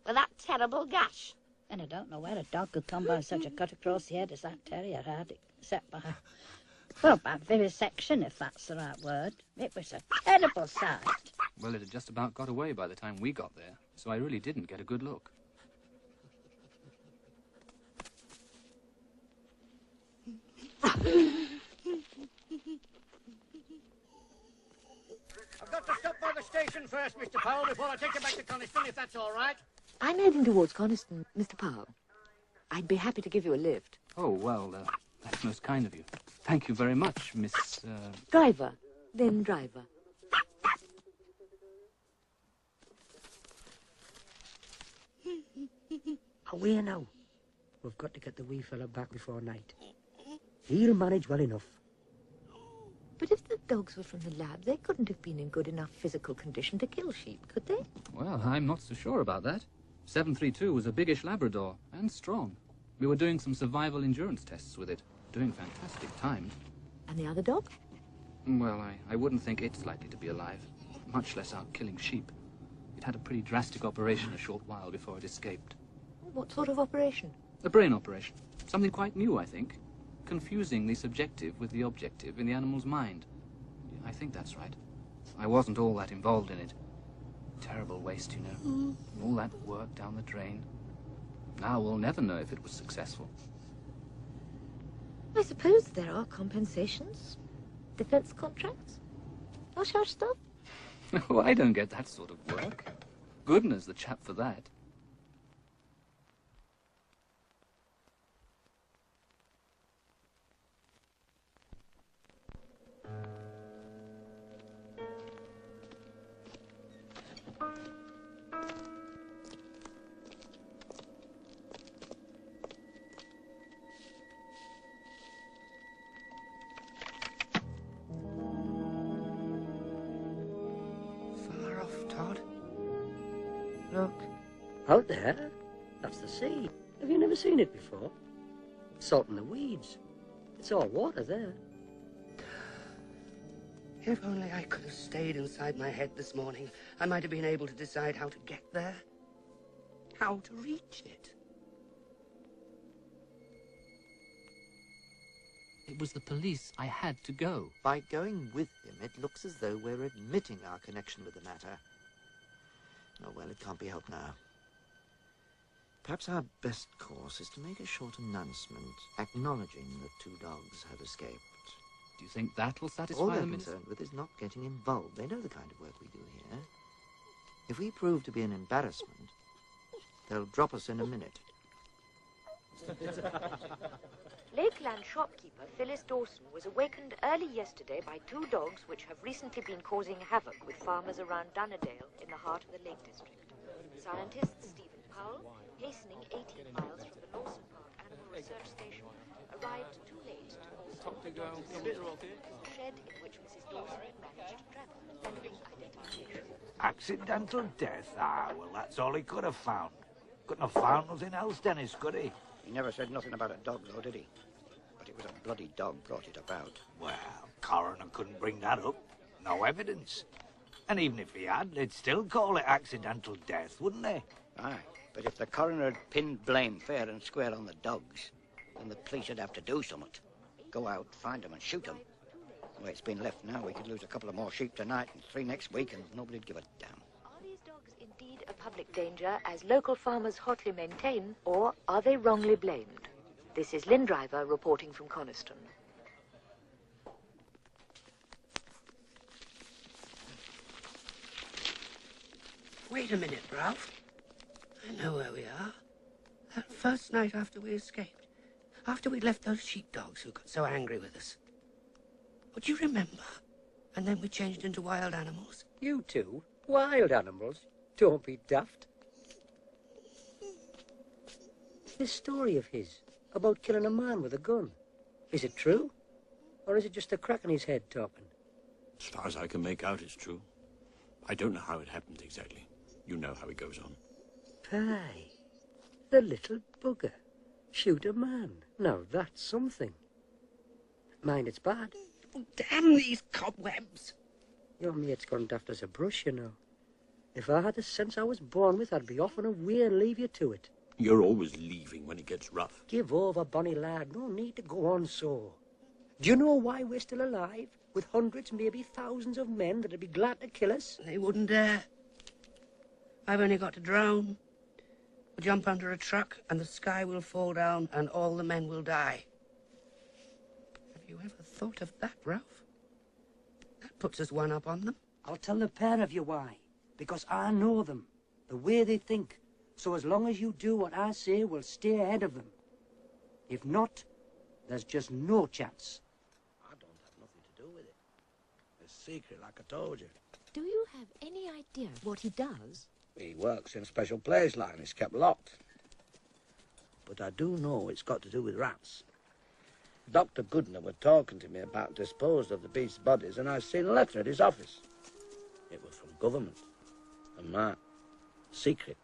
With that terrible gash. And I don't know where a dog could come by such a cut across the head as that terrier had, except by... Well, by vivisection, if that's the right word. It was a terrible sight. Well, it had just about got away by the time we got there, so I really didn't get a good look. I've got to stop by the station first, Mr. Powell, before I take you back to Coniston, if that's all right. I'm heading towards Coniston, Mr. Powell. I'd be happy to give you a lift. Oh, well, that's most kind of you. Thank you very much, Miss... Driver. Then driver. Away now. We've got to get the wee fella back before night. He'll manage well enough. But if the dogs were from the lab, they couldn't have been in good enough physical condition to kill sheep, could they? Well, I'm not so sure about that. 732 was a biggish Labrador, and strong. We were doing some survival endurance tests with it, doing fantastic times. And the other dog? Well, I wouldn't think it's likely to be alive, much less out killing sheep. It had a pretty drastic operation a short while before it escaped. What sort of operation? A brain operation. Something quite new, I think. Confusing the subjective with the objective in the animal's mind. I think that's right. I wasn't all that involved in it. Terrible waste, you know. All that work down the drain. Now we'll never know if it was successful. I suppose there are compensations. Defense contracts. Hush-hush stuff. Oh, I don't get that sort of work. Goodness, the chap for that. Look. Out there? That's the sea. Have you never seen it before? Salt in the weeds. It's all water there. If only I could have stayed inside my head this morning, I might have been able to decide how to get there. How to reach it. It was the police. I had to go. By going with him, it looks as though we're admitting our connection with the matter. Oh, well, it can't be helped now. Perhaps our best course is to make a short announcement acknowledging that 2 dogs have escaped. Do you think that will satisfy All the they're minister? concerned with is not getting involved. They know the kind of work we do here. If we prove to be an embarrassment, they'll drop us in a minute. Lakeland shopkeeper Phyllis Dawson was awakened early yesterday by 2 dogs which have recently been causing havoc with farmers around Dunnerdale in the heart of the Lake District. Scientist Stephen Powell, hastening 18 miles from the Lawson Park Animal Research Station, arrived too late to also the shed in which Mrs. Dawson had managed to travel, pending identification. Accidental death? Ah, well, that's all he could have found. Couldn't have found nothing else, Dennis, could he? He never said nothing about a dog, though, did he? But it was a bloody dog brought it about. Well, coroner couldn't bring that up. No evidence. And even if he had, they'd still call it accidental death, wouldn't they? Aye, but if the coroner had pinned blame fair and square on the dogs, then the police would have to do something. Go out, find them and shoot them. The way it's been left now, we could lose a couple of more sheep tonight and 3 next week and nobody'd give a damn. Are these dogs indeed a public danger, as local farmers hotly maintain, or are they wrongly blamed? This is Lynn Driver reporting from Coniston. Wait a minute, Ralph. I know where we are. That first night after we escaped. After we'd left those sheepdogs who got so angry with us. Would you remember? And then we changed into wild animals. You two? Wild animals? Don't be daft. This story of his, about killing a man with a gun, is it true? Or is it just a crack in his head talking? As far as I can make out, it's true. I don't know how it happened exactly. You know how it goes on. Pie. The little bugger. Shoot a man. Now that's something. Mind it's bad. Oh, damn these cobwebs. Your mate's gone daft as a brush, you know. If I had the sense I was born with, I'd be off and away and leave you to it. You're always leaving when it gets rough. Give over, bonny lad. No need to go on so. Do you know why we're still alive? With hundreds, maybe thousands of men that'd be glad to kill us? They wouldn't dare. I've only got to drown. We'll jump under a truck and the sky will fall down and all the men will die. Have you ever thought of that, Ralph? That puts us one up on them. I'll tell the pair of you why. Because I know them. The way they think. So as long as you do what I say, we'll stay ahead of them. If not, there's just no chance. I don't have nothing to do with it. It's secret, like I told you. Do you have any idea what he does? He works in a special place line. It's kept locked. But I do know it's got to do with rats. Dr. Goodner was talking to me about disposed of the beast's bodies, and I seen a letter at his office. It was from government. And that, secret.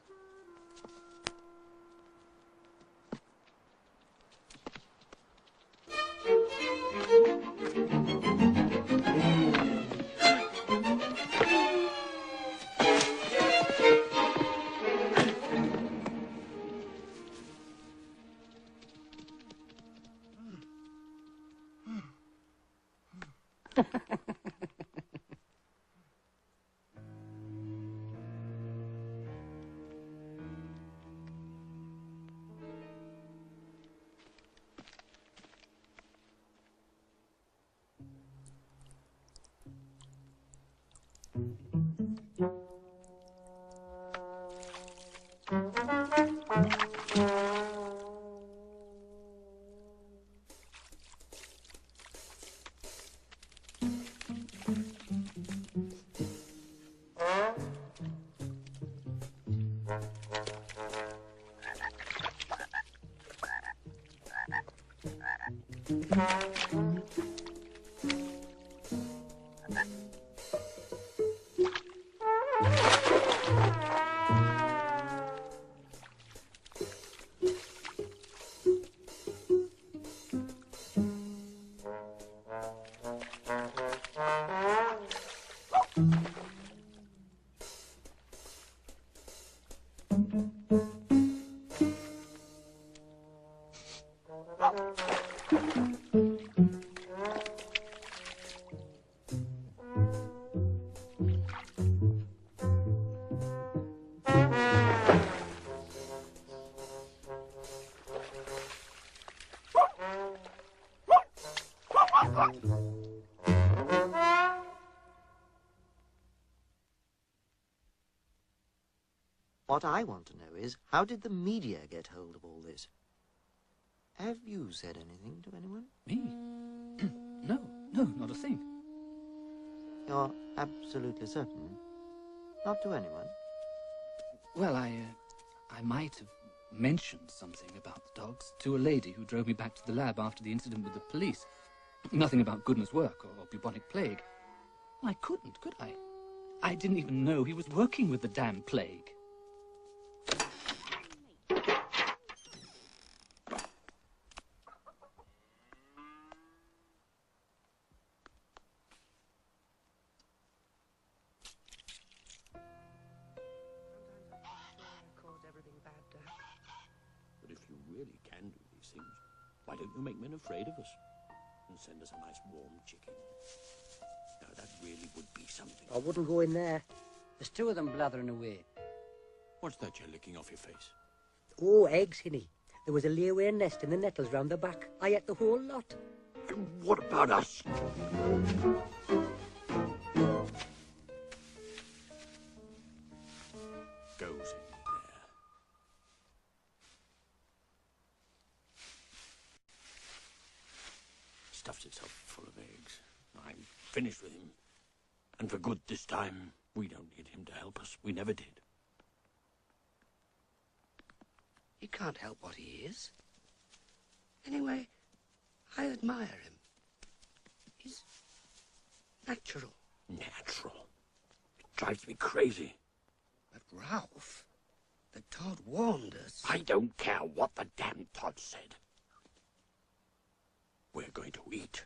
What I want to know is, how did the media get hold of all this? Have you said anything to anyone? Me? No, not a thing. You're absolutely certain? Not to anyone? Well, I might have mentioned something about the dogs to a lady who drove me back to the lab after the incident with the police. Nothing about Goodner's work or bubonic plague. I couldn't, could I? I didn't even know he was working with the damn plague. But if you really can do these things, why don't you make men afraid of us? And send us a nice warm chicken? Now, that really would be something. I wouldn't go in there. There's two of them blathering away. What's that you're licking off your face? Oh, eggs, Hinny. There was a layaway nest in the nettles round the back. I ate the whole lot. And what about us? stuffs itself full of eggs. I'm finished with him. And for good this time. We don't need him to help us. We never did. He can't help what he is. Anyway, I admire him. He's natural. Natural? It drives me crazy. But Ralph, the Todd warned us. I don't care what the damn Todd said. We're going to eat.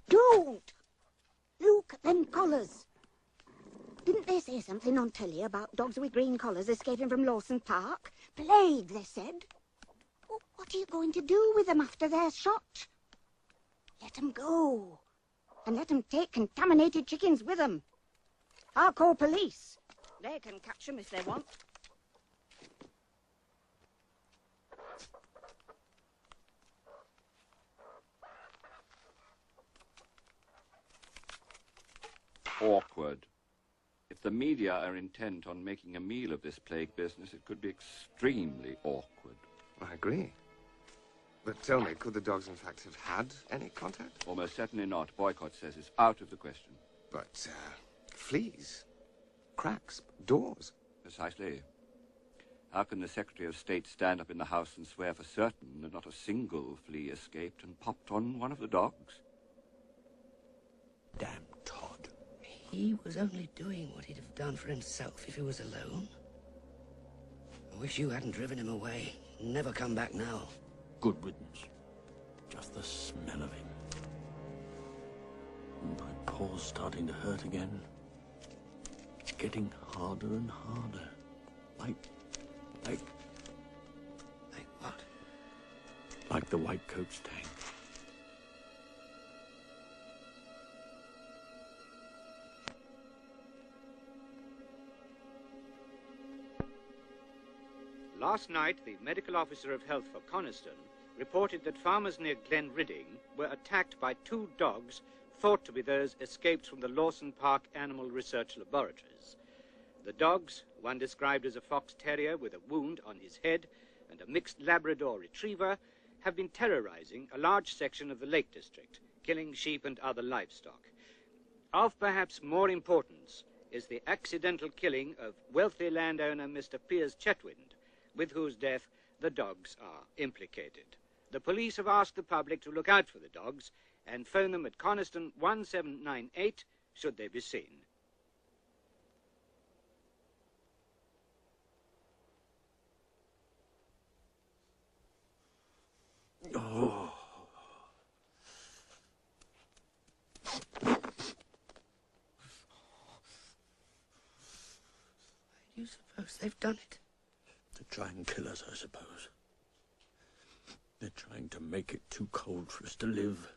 Don't! Look at them collars. Didn't they say something on telly about dogs with green collars escaping from Lawson Park? Plague, they said. What are you going to do with them after they're shot? Let them go. And let them take contaminated chickens with them. I'll call police. They can catch them if they want. Awkward. If the media are intent on making a meal of this plague business, it could be extremely awkward. I agree. But tell me, could the dogs in fact have had any contact? Almost certainly not. Boycott says it's out of the question. But, fleas, cracks, doors. Precisely. How can the Secretary of State stand up in the House and swear for certain that not a single flea escaped and popped on one of the dogs? Damn Todd. He was only doing what he'd have done for himself if he was alone. I wish you hadn't driven him away. Never come back now. Good riddance. Just the smell of him. My paw's starting to hurt again. Getting harder and harder. Like what? Like the White Coat's tank. Last night, the medical officer of health for Coniston reported that farmers near Glen Ridding were attacked by 2 dogs thought to be those escaped from the Lawson Park Animal Research Laboratories. The dogs, one described as a fox terrier with a wound on his head and a mixed Labrador retriever, have been terrorizing a large section of the Lake District, killing sheep and other livestock. Of perhaps more importance is the accidental killing of wealthy landowner Mr. Piers Chetwynd, with whose death the dogs are implicated. The police have asked the public to look out for the dogs and phone them at Coniston 1798 should they be seen. Oh. You suppose they've done it? To try and kill us, I suppose. They're trying to make it too cold for us to live.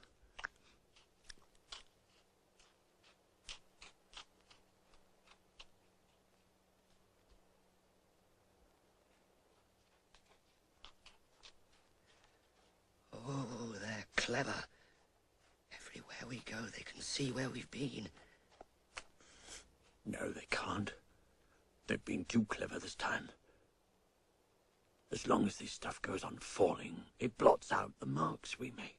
Oh, they're clever. Everywhere we go, they can see where we've been. No, they can't. They've been too clever this time. As long as this stuff goes on falling, it blots out the marks we make.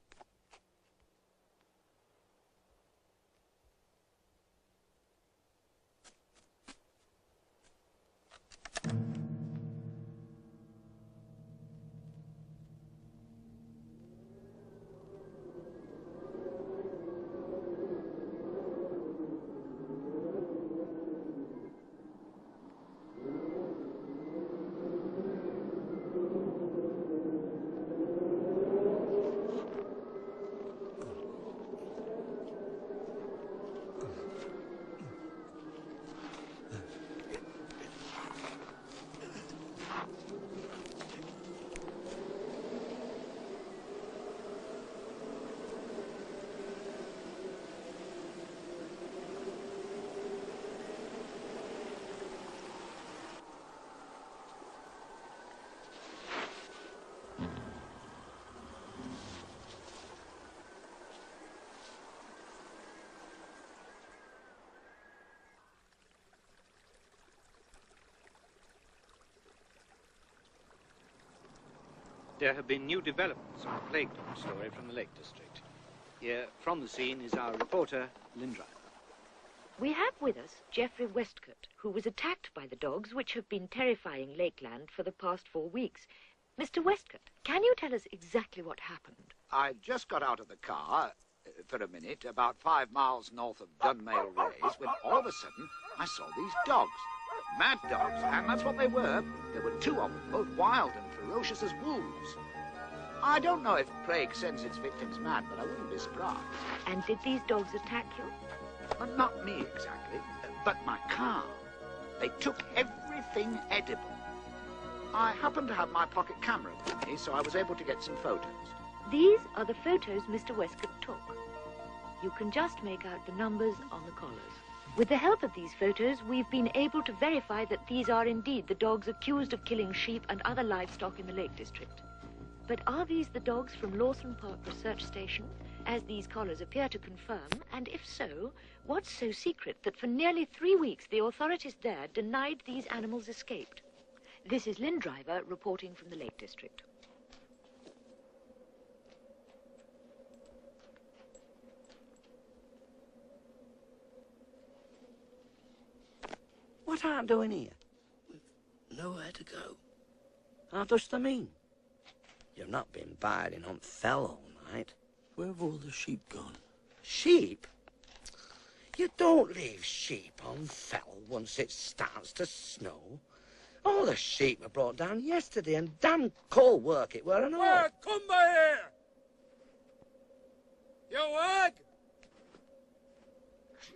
There have been new developments on the plague dog story from the Lake District. Here, from the scene, is our reporter, Lynn Driver. We have with us Geoffrey Westcott, who was attacked by the dogs which have been terrifying Lakeland for the past 4 weeks. Mr. Westcott, can you tell us exactly what happened? I just got out of the car for a minute, about 5 miles north of Dunmail Race, when all of a sudden I saw these dogs. Mad dogs, and that's what they were. There were 2 of them, both wild and ferocious as wolves. I don't know if plague sends its victims mad, but I wouldn't be surprised. And did these dogs attack you? Well, not me exactly, but my car. They took everything edible. I happened to have my pocket camera with me, so I was able to get some photos. These are the photos Mr. Westcott took. You can just make out the numbers on the collars. With the help of these photos, we've been able to verify that these are indeed the dogs accused of killing sheep and other livestock in the Lake District. But are these the dogs from Lawson Park Research Station, as these collars appear to confirm? And if so, what's so secret that for nearly 3 weeks the authorities there denied these animals escaped? This is Lynn Driver reporting from the Lake District. What art doing here? Nowhere to go. How does the mean? You've not been biding on Fell all night. Where have all the sheep gone? Sheep? You don't leave sheep on Fell once it starts to snow. All the sheep were brought down yesterday, and damn cold work it were and all. Wag, come by here! You wag!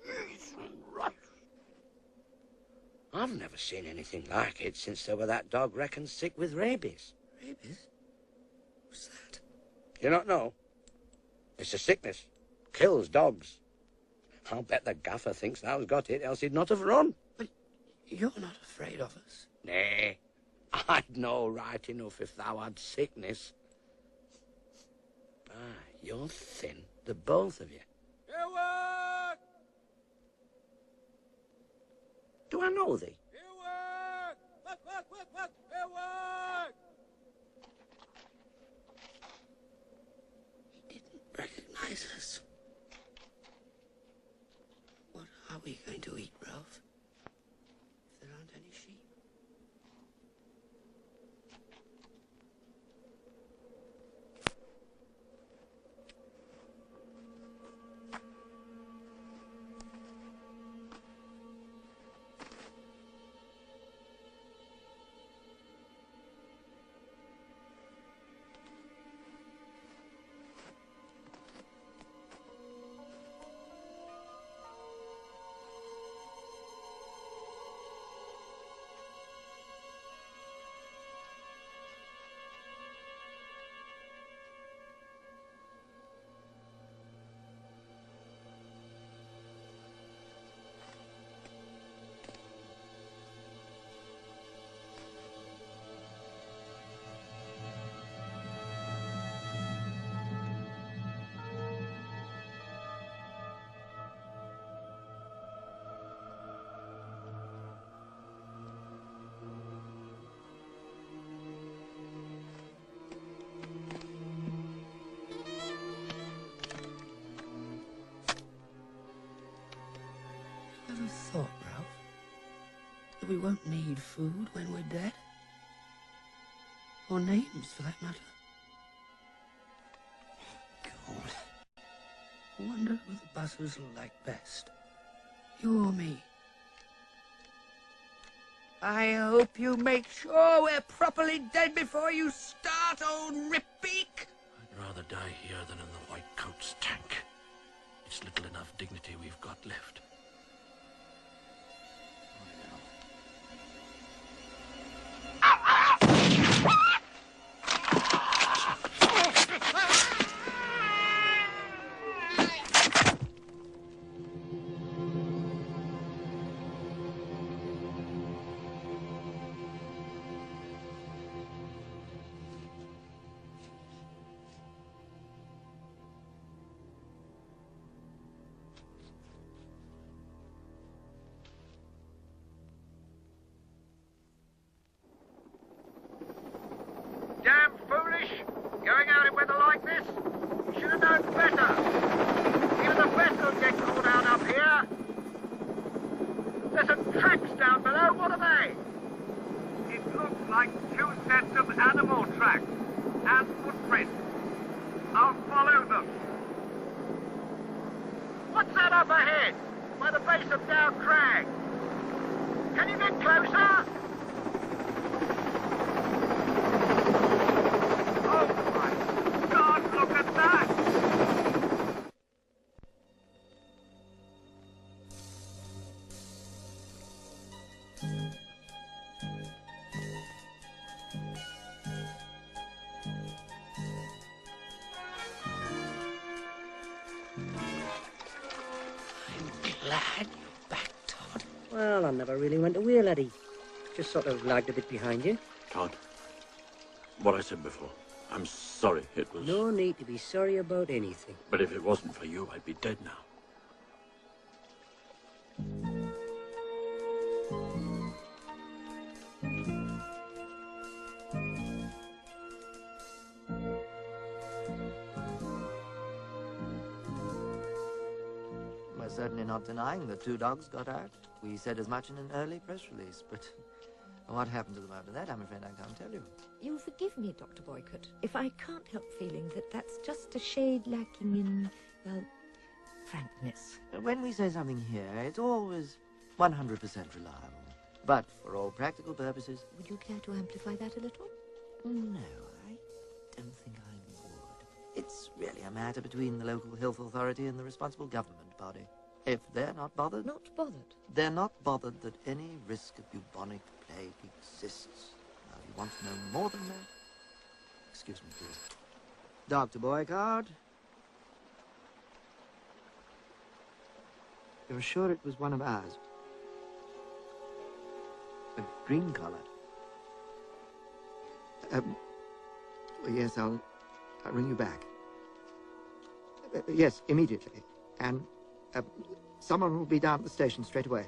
Jesus Christ. I've never seen anything like it since there were that dog reckoned sick with rabies. Rabies? What's that? You don't know? It's a sickness. Kills dogs. I'll bet the gaffer thinks thou's got it, else he'd not have run. But you're not afraid of us? Nay, I'd know right enough if thou had sickness. You're thin, the both of you. Ewan! Do I know thee? Ewan! What? Ewan! He didn't recognize us. What are we going to eat, Ralph? If there aren't any sheep. Ever thought, Ralph, that we won't need food when we're dead? Or names, for that matter? God. I wonder who the buzzers will like best. You or me? I hope you make sure we're properly dead before you start, old Ripbeak. I'd rather die here than in the White Coat's tank. It's little enough dignity we've got left. and footprints. I'll follow them. What's that up ahead? By the base of Down Crag. Can you get closer? Oh my God, look at that! Glad you're back, Todd. Well, I never really went away, laddie. Just sort of lagged a bit behind you. Todd, what I said before, I'm sorry it was... No need to be sorry about anything. But if it wasn't for you, I'd be dead now. We're certainly not denying that 2 dogs got out. We said as much in an early press release, but what happened to them after that, I'm afraid I can't tell you. You'll forgive me, Dr. Boycott, if I can't help feeling that that's just a shade lacking in, well, frankness. When we say something here, it's always 100% reliable. But for all practical purposes... Would you care to amplify that a little? No, I don't think I would. It's really a matter between the local health authority and the responsible government body. If they're not bothered... Not bothered? They're not bothered that any risk of bubonic plague exists. Now, if you want to know more than that... Excuse me, please. Dr. Boycott? You're sure it was one of ours? A green collar? Yes, I'll ring you back. Yes, immediately. And someone will be down at the station straight away.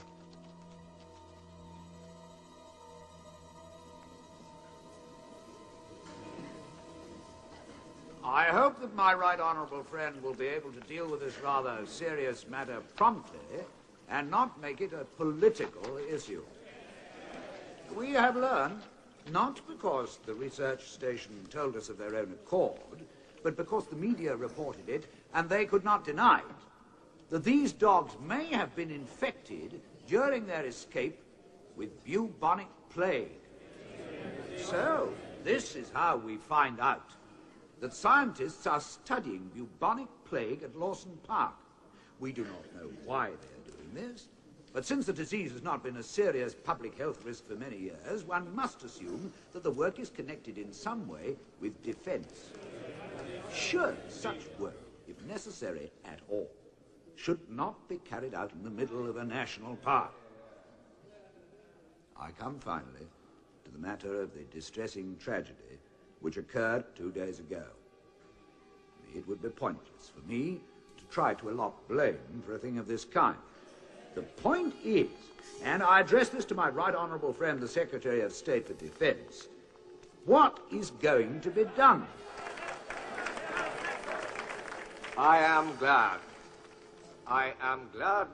I hope that my right honourable friend will be able to deal with this rather serious matter promptly and not make it a political issue. We have learned, not because the research station told us of their own accord, but because the media reported it and they could not deny it, that these dogs may have been infected during their escape with bubonic plague. So, this is how we find out that scientists are studying bubonic plague at Lawson Park. We do not know why they're doing this, but since the disease has not been a serious public health risk for many years, one must assume that the work is connected in some way with defense. Surely such work, if necessary at all, should not be carried out in the middle of a national park. I come finally to the matter of the distressing tragedy which occurred 2 days ago. It would be pointless for me to try to allot blame for a thing of this kind. The point is, and I address this to my right honourable friend, the Secretary of State for Defence, what is going to be done? I am glad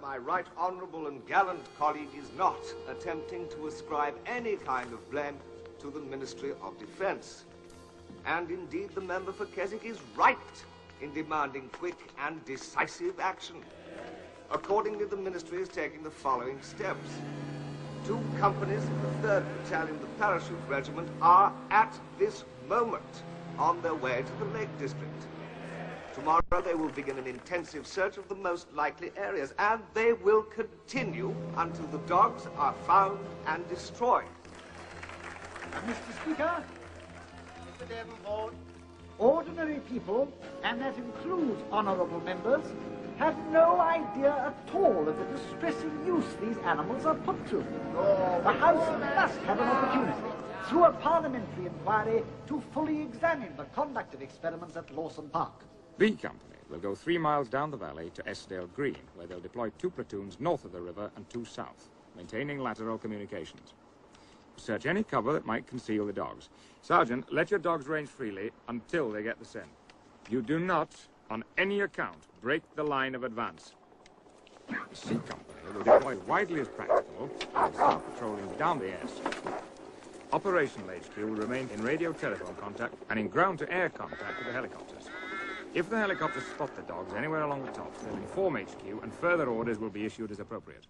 my right honourable and gallant colleague is not attempting to ascribe any kind of blame to the Ministry of Defence. And indeed, the member for Keswick is right in demanding quick and decisive action. Accordingly, the Ministry is taking the following steps. 2 companies of the 3rd Battalion of the Parachute Regiment are, at this moment, on their way to the Lake District. Tomorrow they will begin an intensive search of the most likely areas, and they will continue until the dogs are found and destroyed. Mr. Speaker, Mr. Davenport, ordinary people, and that includes honourable members, have no idea at all of the distressing use these animals are put to. The House must have an opportunity, through a parliamentary inquiry, to fully examine the conduct of experiments at Lawson Park. B Company will go 3 miles down the valley to Esdale Green, where they'll deploy 2 platoons north of the river and 2 south, maintaining lateral communications. Search any cover that might conceal the dogs. Sergeant, let your dogs range freely until they get the scent. You do not, on any account, break the line of advance. The C Company will deploy widely as practical and start patrolling down the S. Operational HQ will remain in radio telephone contact and in ground-to-air contact with the helicopters. If the helicopters spot the dogs anywhere along the tops, they'll inform HQ and further orders will be issued as appropriate.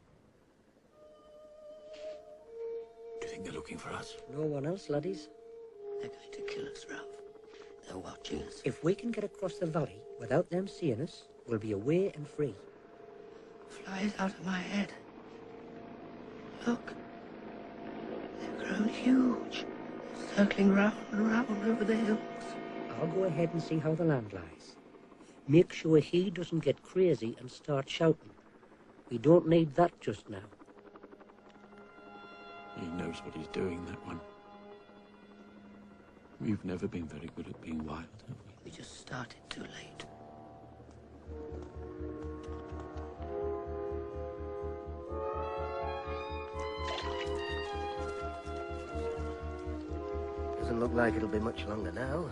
Do you think they're looking for us? No one else, laddies. They're going to kill us, Ralph. They're watching us. If we can get across the valley without them seeing us, we'll be away and free. Flies out of my head. Look. They've grown huge. Circling round and round over the hills. I'll go ahead and see how the land lies. Make sure he doesn't get crazy and start shouting. We don't need that just now. He knows what he's doing, that one. We've never been very good at being wild, have we? We just started too late. Doesn't look like it'll be much longer now.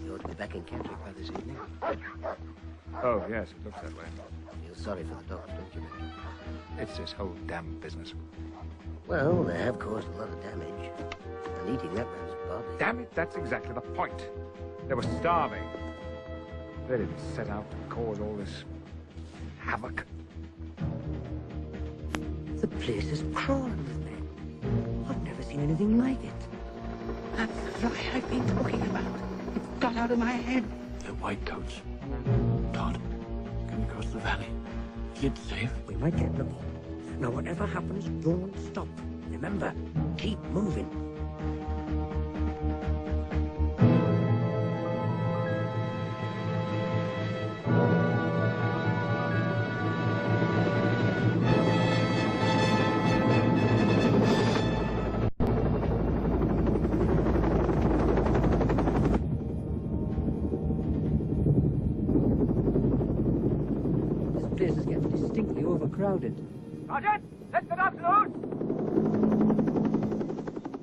You ought to be back in Kendrick by this evening. Oh, yes, it looks that way. Feel sorry for the dogs, don't you? It's this whole damn business. Well, they have caused a lot of damage. And eating that man's body. Damn it, that's exactly the point. They were starving. They didn't set out to cause all this havoc. The place is crawling with men. I've never seen anything like it. That's the fly I've been talking about. It's got out of my head. They're white coats. Todd, can we cross the valley? Is it safe? We might get lucky. Now, whatever happens, don't stop. Remember, keep moving. This place is getting distinctly overcrowded. Sergeant, let the dogs loose!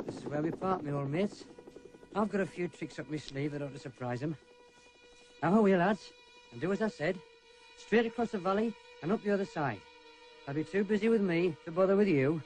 This is where we park, my old mates. I've got a few tricks up my sleeve that ought to surprise them. Now away, lads, and do as I said. Straight across the valley and up the other side. I'll be too busy with me to bother with you.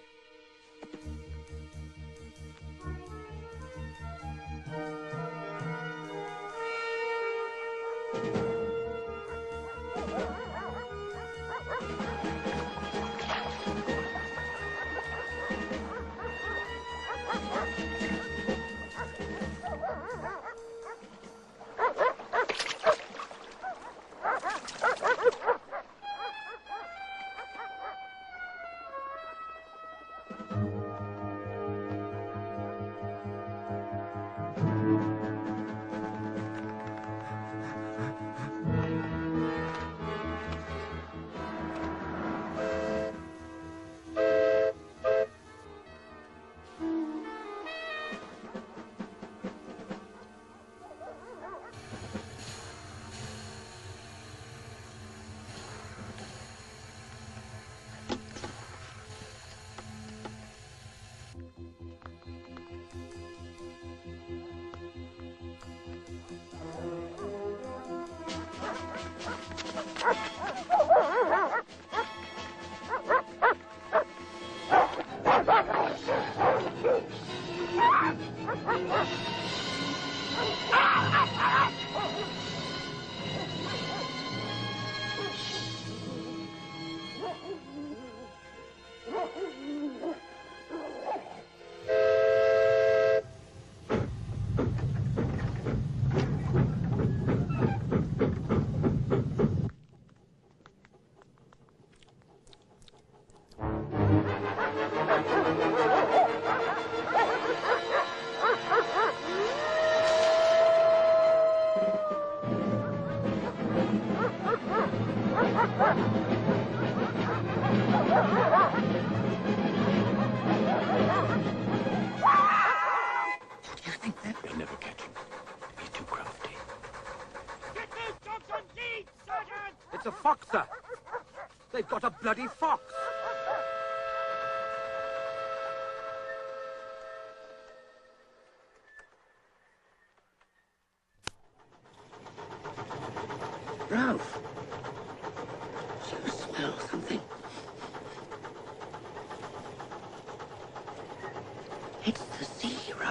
They'll never catch him. He's too crafty. Get those dogs on lead, Sergeant! It's a fox, sir. They've got a bloody fox. Ralph. Do you smell something? It's the sea, Ralph.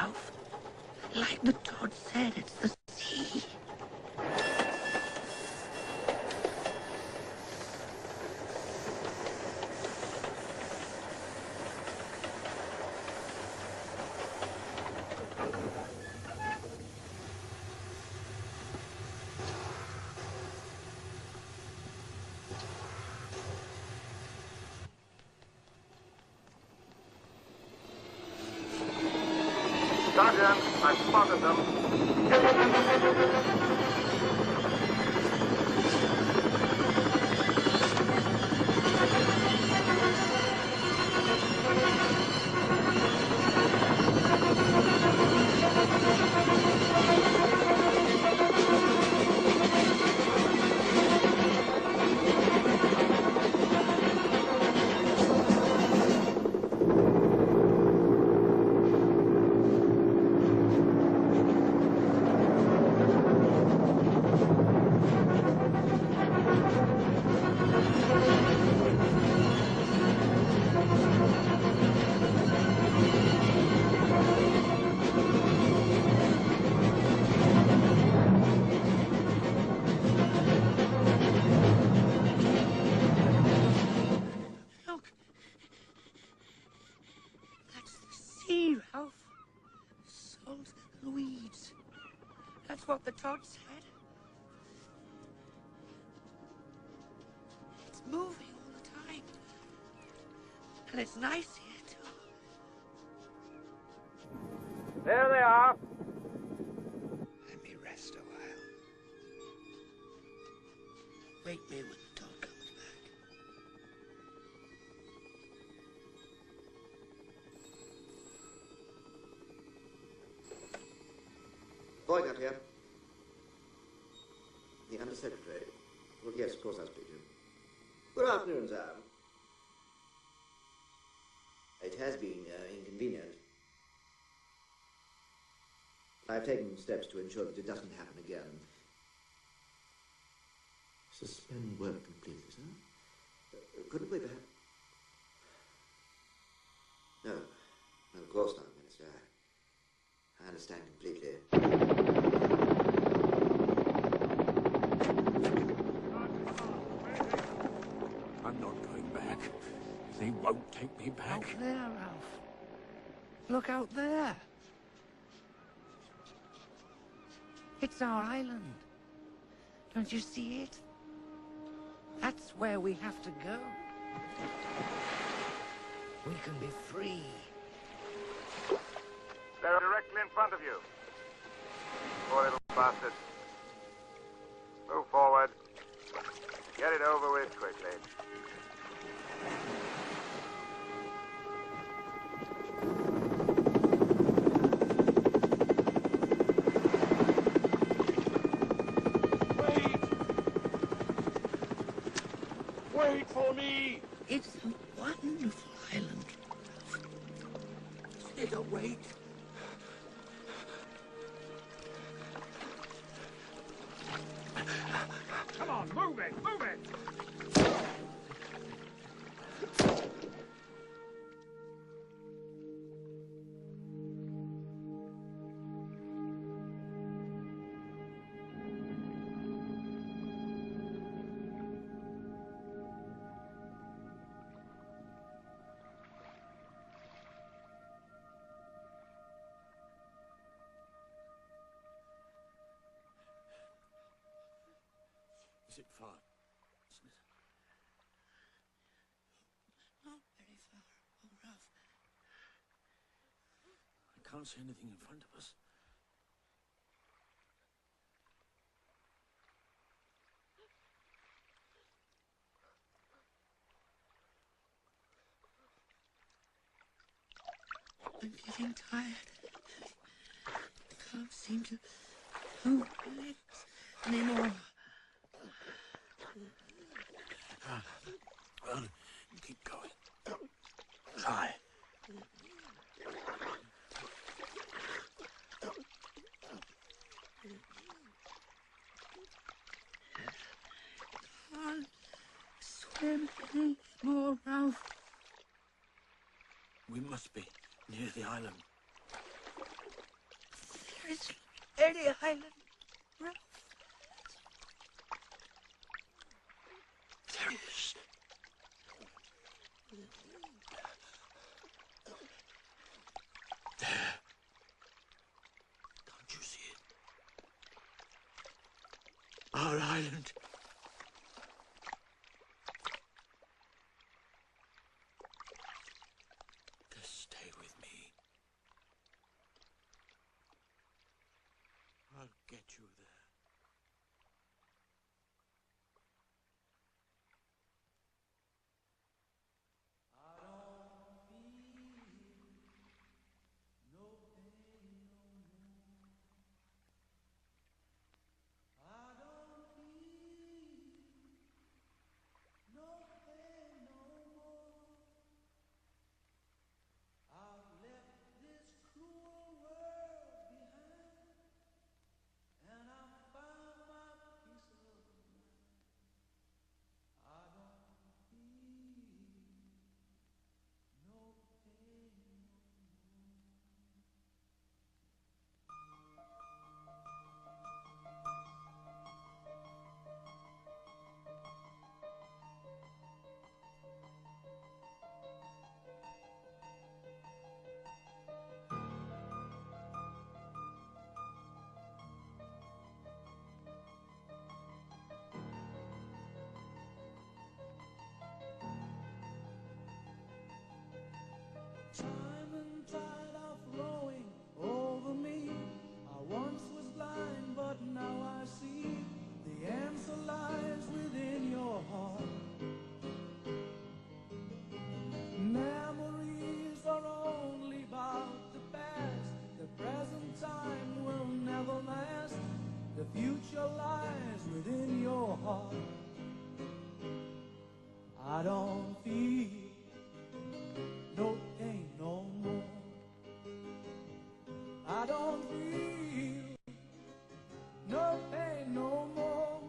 Roger. I've spotted them. Look. That's the sea, Ralph. Salt and weeds. That's what the Todd said. It's moving all the time. And it's nice here, too. There they are. Let me rest a while. Wake me when the Todd comes back. Boycott here. The Undersecretary. Well, yes, of course I'll speak to him. Good afternoon, sir. It has been inconvenient. I've taken steps to ensure that it doesn't happen again. Suspend work completely, sir? Couldn't we perhaps... No, of course not, Minister. I understand completely. I'm not going back. They won't take me back. Out there, Ralph. Look out there. It's our island. Don't you see it? That's where we have to go. We can be free. They're directly in front of you. Poor little bastard. Move forward. Get it over with quickly. Wait for me! It's a wonderful island, Ralph. Need a wait. Come on, move it, move it! Is it far? Not very far. Oh, Ralph. I can't see anything in front of us. I'm getting tired. I can't seem to move my legs anymore. Well, keep going. Try. Can't swim anymore, Ralph. We must be near the island. There isn't any island, Ralph. There is. There. Can't you see it? Our island. Just stay with me. The future lies within your heart. I don't feel no pain no more. I don't feel no pain no more.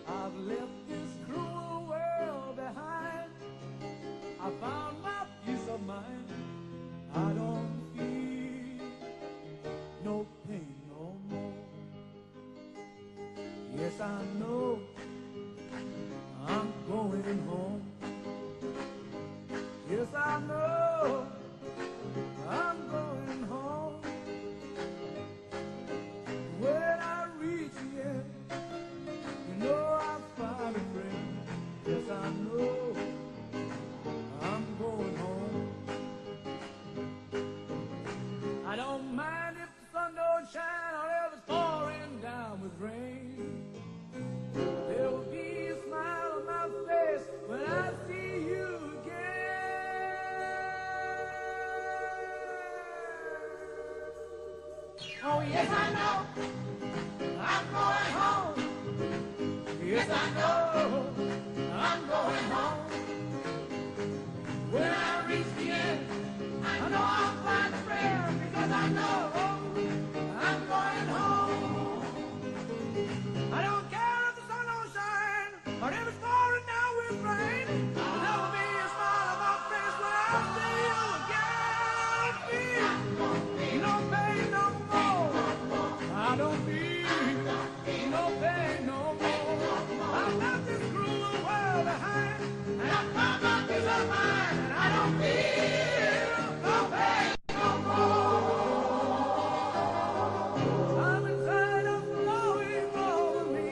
I've left this cruel world behind. I found my peace of mind. I don't feel no pain no more. Yes, I know I'm going home. Yes, I know I'm going home. When I reach the end, you know I'll find a friend. Yes, I know I'm going home. I don't mind if the sun don't shine or if it's pouring down with rain. There will be a smile on my face when I see you again. Oh, yes, I know I'm going home. Yes, I know I'm going home. When I reach the end, I know I'll find a friend because I know I'm going home. I don't care if the sun don't shine or if it's pouring down with rain. There will be a smile on my face when I see you again. I don't feel no pain no more. I don't feel no pain no more. I left this cruel world behind and I found my peace of mind. And I don't feel no pain no more. I'm inside of flowing over me.